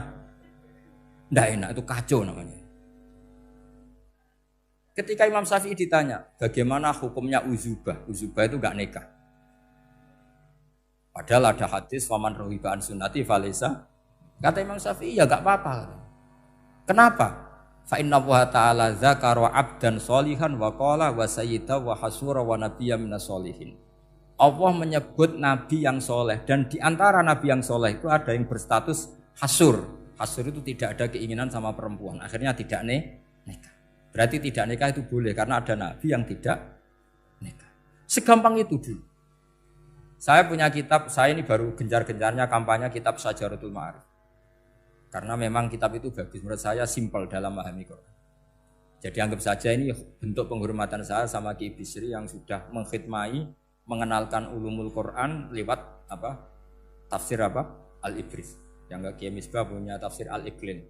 tidak enak. Itu kacau namanya. Ketika Imam Syafi'i ditanya, bagaimana hukumnya uzubah? Uzubah itu enggak nikah. Padahal ada hadis, faman rohiba an sunnati falesa. Kata Imam Syafi'i, ya enggak apa-apa. Kenapa? Fa inna wa ta'ala dzakara 'abdan sholihan wa qala wa sayyida wa hasura wa nabiyya minas sholihin. Allah menyebut nabi yang soleh dan di antara nabi yang soleh itu ada yang berstatus hasur. Hasur itu tidak ada keinginan sama perempuan. Akhirnya tidak nikah. Berarti tidak nikah itu boleh karena ada nabi yang tidak nikah. Segampang itu dulu. Saya punya kitab, saya ini baru gencar-gencarnya kampanye kitab Syajaratul Ma'arif. Karena memang kitab itu bagus menurut saya, simpel dalam memahami Quran. Jadi anggap saja ini bentuk penghormatan saya sama Ki Bisri yang sudah mengkhidmai mengenalkan ulumul Quran lewat tafsir Al-Ibris. Yang Kiai Misbah punya tafsir Al-Iqlin.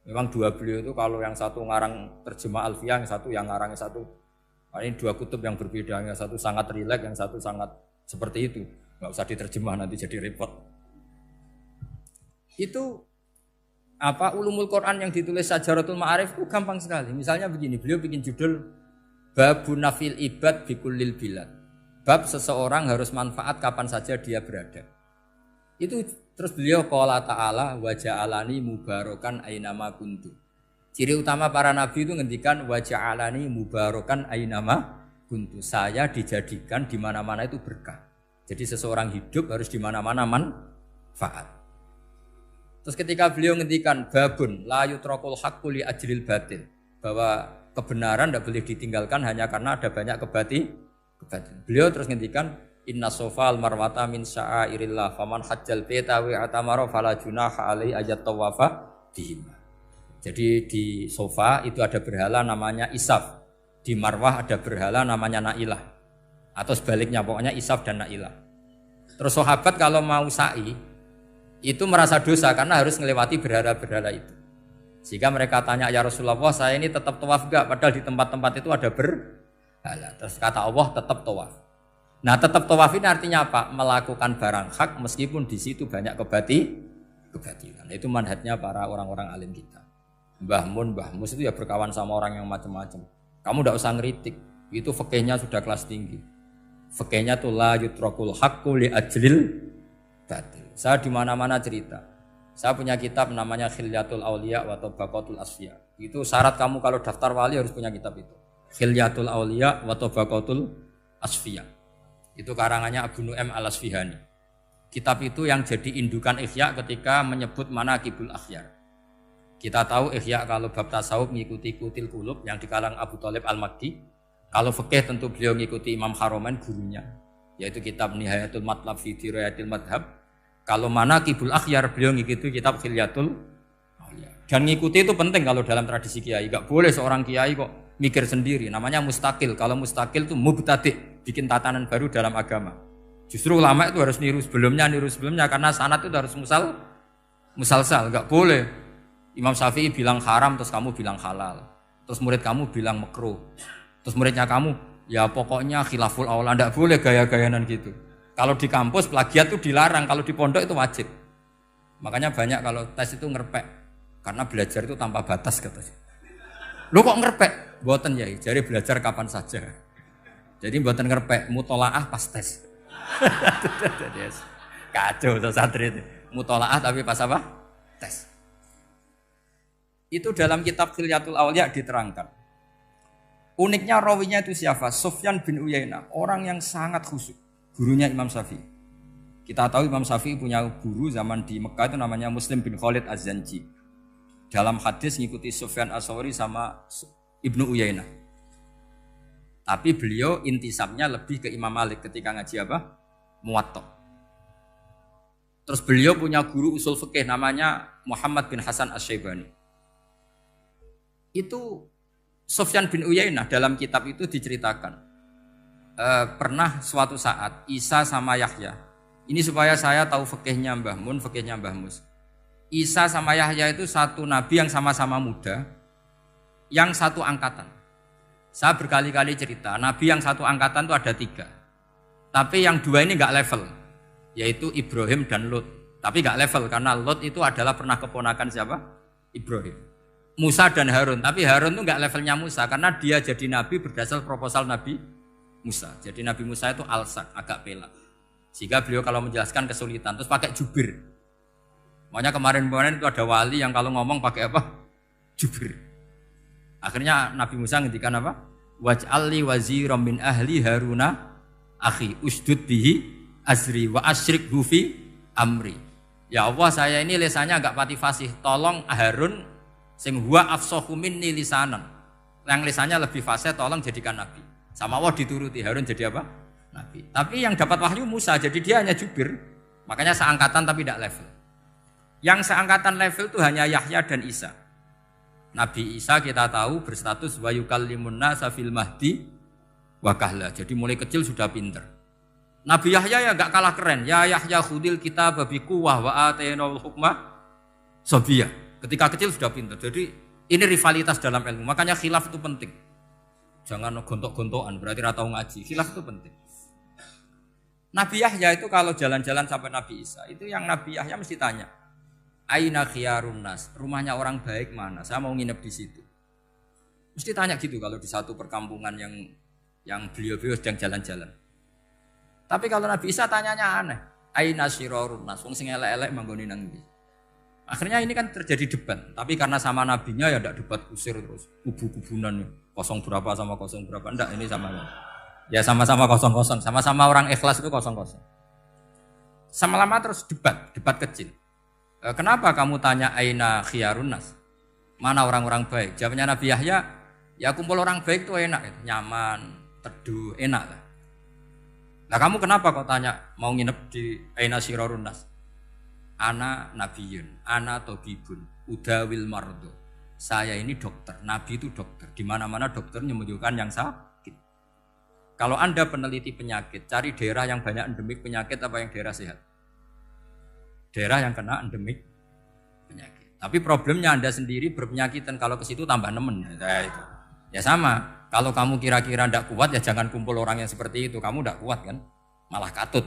Memang dua beliau itu kalau yang satu ngarang terjemah Alfiyah, yang satu yang ngarang satu. Ini dua kutub yang berbeda, yang satu sangat rileks, yang satu sangat seperti itu. Enggak usah diterjemah nanti jadi repot. Itu ulumul Quran yang ditulis Syajaratul Ma'arif itu gampang sekali. Misalnya begini, beliau bikin judul Babun Nafil Ibad Bikullil Bilad. Bab seseorang harus manfaat kapan saja dia berada. Itu terus beliau qala ta'ala wa ja'alani mubarakan ainama kuntu. Ciri utama para nabi itu ngendikan wa ja'alani mubarakan ainama kuntu. Saya dijadikan di mana-mana itu berkah. Jadi seseorang hidup harus di mana-mana manfaat. Terus ketika beliau ngendikan babun la yutrakul haqqu li ajril batil, bahwa kebenaran tidak boleh ditinggalkan hanya karena ada banyak kebatilan. Beliau terus ngendikan inna sofal marwata min sya'airillah faman hajjal baita wa atamara fala junaha alai ayat tawafa bihima. Jadi di sofa itu ada berhala namanya Isaf, di Marwah ada berhala namanya Nailah, atau sebaliknya pokoknya Isaf dan Nailah. Terus sahabat kalau mau sa'i itu merasa dosa karena harus melewati berhala-berhala itu. Sehingga mereka tanya, ya Rasulullah, saya ini tetap tawaf enggak? Padahal di tempat-tempat itu ada berhala. Terus kata Allah tetap tawaf. Nah tetap tawaf ini artinya apa? Melakukan barang hak meskipun di situ banyak kebatilan. Itu manhajnya para orang-orang alim kita. Mbah Mun, Mbah Mus itu ya berkawan sama orang yang macam-macam. Kamu tidak usah ngeritik. Itu fikihnya sudah kelas tinggi. Fikihnya tuh la yutrakul haqqu li ajlil batil. Saya di mana-mana cerita. Saya punya kitab namanya Khilyatul Auliya wa Tabaqatul Asfiya. Itu syarat kamu kalau daftar wali harus punya kitab itu. Khilyatul Auliya wa Tabaqatul Asfiya. Itu karangannya Abu Nu'aim Al-Asfihani. Kitab itu yang jadi indukan Ihya ketika menyebut manaqibul akhyar. Kita tahu Ihya kalau bab tasawuf mengikuti Kutil Qulub yang di kalangan Abu Thalib Al-Makki. Kalau fikih tentu beliau mengikuti Imam Haramain gurunya, yaitu kitab Nihayatul Matlab fi Dirayatil Madhab. Kalau manaqibul akhyar beliau mengikuti kitab Khilyatul Auliya. Dan mengikuti itu penting kalau dalam tradisi kiai. Enggak boleh seorang kiai kok mikir sendiri, namanya mustakil. Kalau mustakil itu mubtadi', bikin tatanan baru dalam agama. Justru ulama itu harus niru sebelumnya karena sanad itu harus musalsal, enggak boleh. Imam Syafi'i bilang haram terus kamu bilang halal. Terus murid kamu bilang makruh. Terus muridnya kamu ya pokoknya khilaful aula, enggak boleh gaya-gayanan gitu. Kalau di kampus plagiat itu dilarang, kalau di pondok itu wajib. Makanya banyak kalau tes itu ngerpek karena belajar itu tanpa batas katanya. Lu kok ngerpek? Mboten yai, jare belajar kapan saja. Jadi mboten ngerpek, mutolaah pas tes. Kacau tuh santri itu. Mutolaah tapi pas apa? Tes. Itu dalam kitab Khilyatul Awliya diterangkan. Uniknya rawinya itu siapa? Sufyan bin Uyainah, orang yang sangat khusyuk, gurunya Imam Syafi'i. Kita tahu Imam Syafi'i punya guru zaman di Mekah itu namanya Muslim bin Khalid Az-Zanji. Dalam hadis ngikuti Sufyan As-Sawri sama Ibnu Uyainah. Tapi beliau intisabnya lebih ke Imam Malik ketika ngaji apa? Muwatta. Terus beliau punya guru usul fikih namanya Muhammad bin Hasan Asy-Syaibani. Itu Sufyan bin Uyainah dalam kitab itu diceritakan. Pernah suatu saat Isa sama Yahya. Ini supaya saya tahu fikihnya Mbah Mun, fikihnya Mbah Mus. Isa sama Yahya itu satu nabi yang sama-sama muda, yang satu angkatan. Saya berkali-kali cerita, nabi yang satu angkatan itu ada 3. Tapi yang 2 ini enggak level, yaitu Ibrahim dan Lot. Tapi enggak level karena Lot itu adalah pernah keponakan siapa? Ibrahim. Musa dan Harun, tapi Harun itu enggak levelnya Musa karena dia jadi nabi berdasar proposal Nabi Musa. Jadi Nabi Musa itu alsak, agak pelak. Sehingga beliau kalau menjelaskan kesulitan, terus pakai jubir. Makanya kemarin-kemarin itu ada wali yang kalau ngomong pakai apa? Jubir. Akhirnya Nabi Musa ngendikan apa? Waj'alli waziran min ahli Haruna akhi usdud bihi azri wa asyrikhu fi amri. Ya Allah, saya ini lisannya agak pati fasih. Tolong Harun sing huwa afsahu minni lisanan. Yang lisannya lebih fasih tolong jadikan nabi. Sama Allah dituruti, Harun jadi apa? Nabi. Tapi yang dapat wahyu Musa, jadi dia hanya jubir. Makanya seangkatan tapi tidak level. Yang seangkatan level itu hanya Yahya dan Isa. Nabi Isa kita tahu berstatus wa yukallimun nasa fil mahdi wa kahla. Jadi mulai kecil sudah pinter. Nabi Yahya ya enggak kalah keren. Ya Yahya khudil kitab bi quwwah wa atainal hukma sabiyah. Ketika kecil sudah pinter. Jadi ini rivalitas dalam ilmu. Makanya khilaf itu penting. Jangan gontok-gontokan berarti ora tahu ngaji. Khilaf itu penting. Nabi Yahya itu kalau jalan-jalan sampai Nabi Isa, itu yang Nabi Yahya mesti tanya, aina khiyarun nas, rumahnya orang baik mana? Saya mau nginep di situ. Mesti tanya gitu kalau di satu perkampungan yang beliau-beliau sedang jalan-jalan. Tapi kalau Nabi Isa tanyanya aneh, aina syirarun nas, wong sing elek-elek manggone nang ndi? Akhirnya ini kan terjadi debat, tapi karena sama nabinya ya ndak debat kusir terus, kubu-kubunan kosong berapa sama kosong berapa, enggak, ini sama. Ya sama-sama kosong-kosong, sama-sama orang ikhlas itu kosong-kosong. Sama lama terus debat kecil. Kenapa kamu tanya aina khiyarun nas? Mana orang-orang baik? Jawabnya Nabi Yahya, ya kumpul orang baik itu enak, nyaman, teduh, enak lah. Nah kamu kenapa kau tanya mau nginep di aina syirarun nas? Ana nabiyun, ana tobibun, udawil mardo. Saya ini dokter, nabi itu dokter. Di mana-mana dokter menyembuhkan yang sakit. Kalau Anda peneliti penyakit, cari daerah yang banyak endemik penyakit apa yang daerah sehat? Daerah yang kena endemik penyakit. Tapi problemnya Anda sendiri berpenyakitan, kalau ke situ tambah nemen. Ya sama, kalau kamu kira-kira tidak kuat ya jangan kumpul orang yang seperti itu. Kamu tidak kuat kan, malah katut.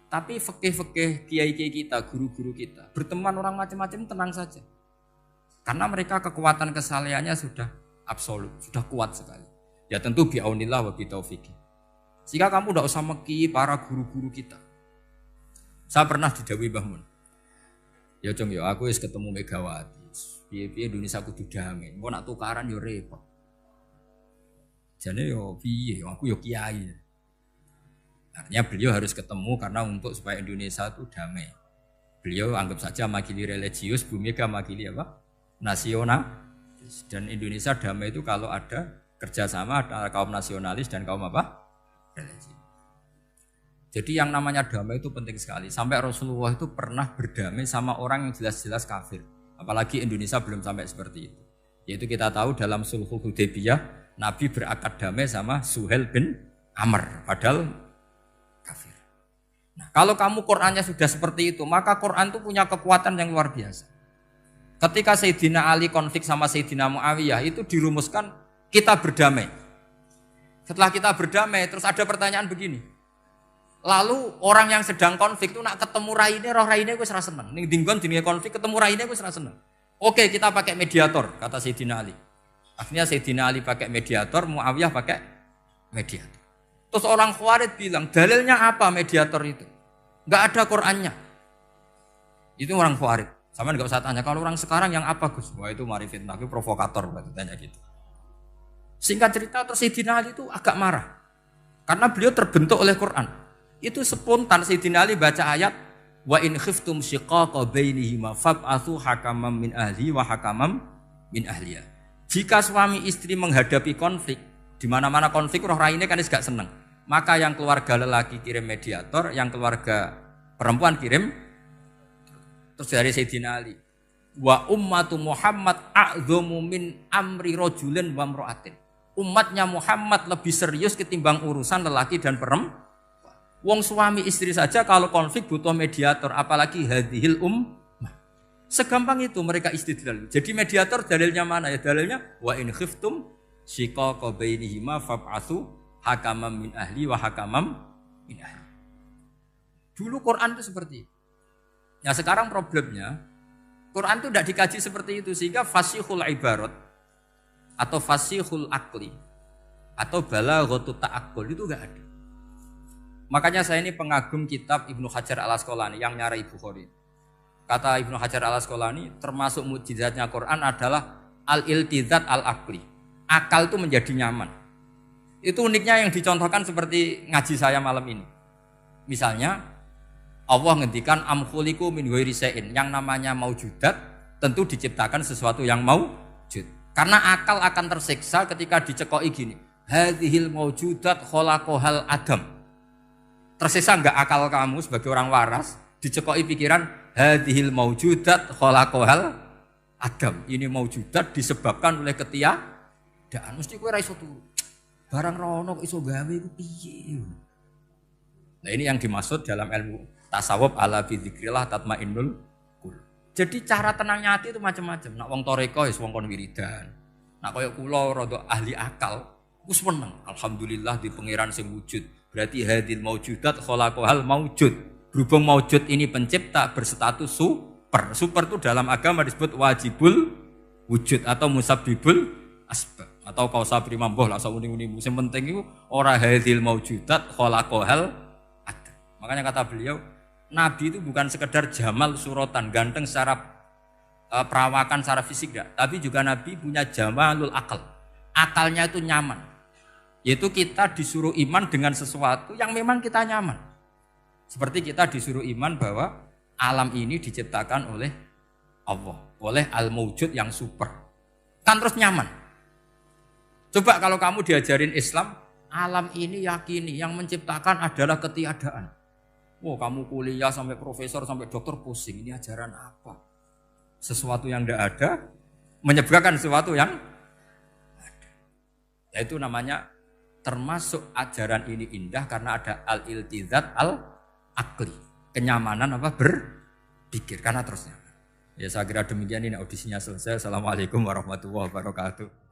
Tapi fikih-fikih kiai-kiai kita, guru-guru kita, berteman orang macam-macam tenang saja. Karena mereka kekuatan kesalehannya sudah absolut, sudah kuat sekali. Ya tentu bi'aunillah wa bitaufiqih. Sehingga kamu tidak usah meki para guru-guru kita. Saya pernah didhawuhi Mbah Mun. Ya Cung ya aku wis ketemu Megawati. Piye-piye Indonesia kudu damai. Engko nak tukaran yo repot. Jane yo piye aku yo kiai. Artinya beliau harus ketemu karena untuk supaya Indonesia itu damai. Beliau anggap saja makili religius, Bu Mega makili apa? Nasional. Dan Indonesia damai itu kalau ada kerjasama antara kaum nasionalis dan kaum apa? Religi. Jadi yang namanya damai itu penting sekali. Sampai Rasulullah itu pernah berdamai sama orang yang jelas-jelas kafir. Apalagi Indonesia belum sampai seperti itu. Yaitu kita tahu dalam Sulhul Hudaybiyah, Nabi berakad damai sama Suhail bin Amr. Padahal kafir. Nah, kalau kamu Qur'annya sudah seperti itu, maka Qur'an itu punya kekuatan yang luar biasa. Ketika Sayyidina Ali konflik sama Sayyidina Muawiyah, itu dirumuskan kita berdamai. Setelah kita berdamai, terus ada pertanyaan begini. Lalu orang yang sedang konflik itu nak ketemu raine, roh raine wis ra seneng. Ning dinggon jenenge konflik ketemu raine wis ra seneng. Oke, kita pakai mediator, kata Sayyidina Ali. Akhirnya Sayyidina Ali pakai mediator, Muawiyah pakai mediator. Terus orang Khawarij bilang, dalilnya apa mediator itu? Enggak ada Qur'annya. Itu orang Khawarij. Sama nggak usah tanya kalau orang sekarang yang apa Gus? Wah itu mari fitnah, itu provokator berarti tanya gitu. Singkat cerita terus Sayyidina Ali itu agak marah karena beliau terbentuk oleh Quran. Itu spontan Sayyidina Ali baca ayat wa in khiftum shiqaqa bainihima fab'atsu hakaman min ahli wa hakaman min ahliya. Jika suami istri menghadapi konflik, di mana-mana konflik roh raine kan gak seneng. Maka yang keluarga lelaki kirim mediator, yang keluarga perempuan kirim. Terus dari Sayyidina Ali, wa ummatu Muhammad a'dhamu min amri rajulin wa imra'atin. Umatnya Muhammad lebih serius ketimbang urusan lelaki dan perempuan. Wong suami istri saja kalau konflik butuh mediator, apalagi hadhil ummah. Segampang itu mereka istidlal. Jadi mediator dalilnya mana ya? Dalilnya wa in khiftum shiqaqa bainihima fab'atsu hakaman min ahli wa hakaman min ahli. Dulu Quran itu seperti itu. Nah sekarang problemnya Quran itu tidak dikaji seperti itu sehingga fasihul ibarat atau fasihul akli atau balaghatut ta'aqqul itu enggak ada. Makanya saya ini pengagum kitab Ibnu Hajar al-Asqalani yang nyarai Bukhari. Kata Ibnu Hajar al-Asqalani termasuk mukjizatnya Quran adalah al-iltizat al-akli. Akal itu menjadi nyaman. Itu uniknya yang dicontohkan seperti ngaji saya malam ini. Misalnya Allah ngendikan am khuliqu min ghairi syai'in, yang namanya maujudat tentu diciptakan sesuatu yang maujud. Karena akal akan tersiksa ketika dicekoki gini. Hadhil maujudat khalaqahal adam. Tersiksa enggak akal kamu sebagai orang waras dicekoki pikiran hadhil maujudat khalaqahal adam. Ini maujudat disebabkan oleh ketiadaan. Mesti kowe ra iso turu. Barang rono kok iso gawe iku piye? Nah ini yang dimaksud dalam ilmu tasawuf ala bi dzikrillah tatmainnul qulub. Jadi cara tenangnya hati itu macam-macam. Nak wong toreko wis wong kon wiridan. Nak kaya kula rada ahli akal, wis meneng. Alhamdulillah di pangeran sing wujud. Berarti hadil maujudat khalaqahal maujud. Berhubung maujud ini pencipta berstatus super. Super itu dalam agama disebut wajibul wujud atau musabbibul asbab atau kausa primambah lah sauni-uni. Sing penting iku ora hadil maujudat khalaqahal ada. Makanya kata beliau Nabi itu bukan sekedar jamal suratan, ganteng secara perawakan, secara fisik enggak. Tapi juga Nabi punya jamalul akal. Akalnya itu nyaman. Yaitu kita disuruh iman dengan sesuatu yang memang kita nyaman. Seperti kita disuruh iman bahwa alam ini diciptakan oleh Allah. Oleh al-mawjud yang super. Kan terus nyaman. Coba kalau kamu diajarin Islam, alam ini yakini yang menciptakan adalah ketiadaan. Oh, kamu kuliah sampai profesor sampai dokter pusing. Ini ajaran apa? Sesuatu yang tidak ada menyebabkan sesuatu yang ada. Yaitu namanya termasuk ajaran ini indah karena ada al-iltizat al-akli. Kenyamanan apa? Berpikir karena terus nyaman. Ya saya kira demikian, ini audisinya selesai. Assalamualaikum warahmatullahi wabarakatuh.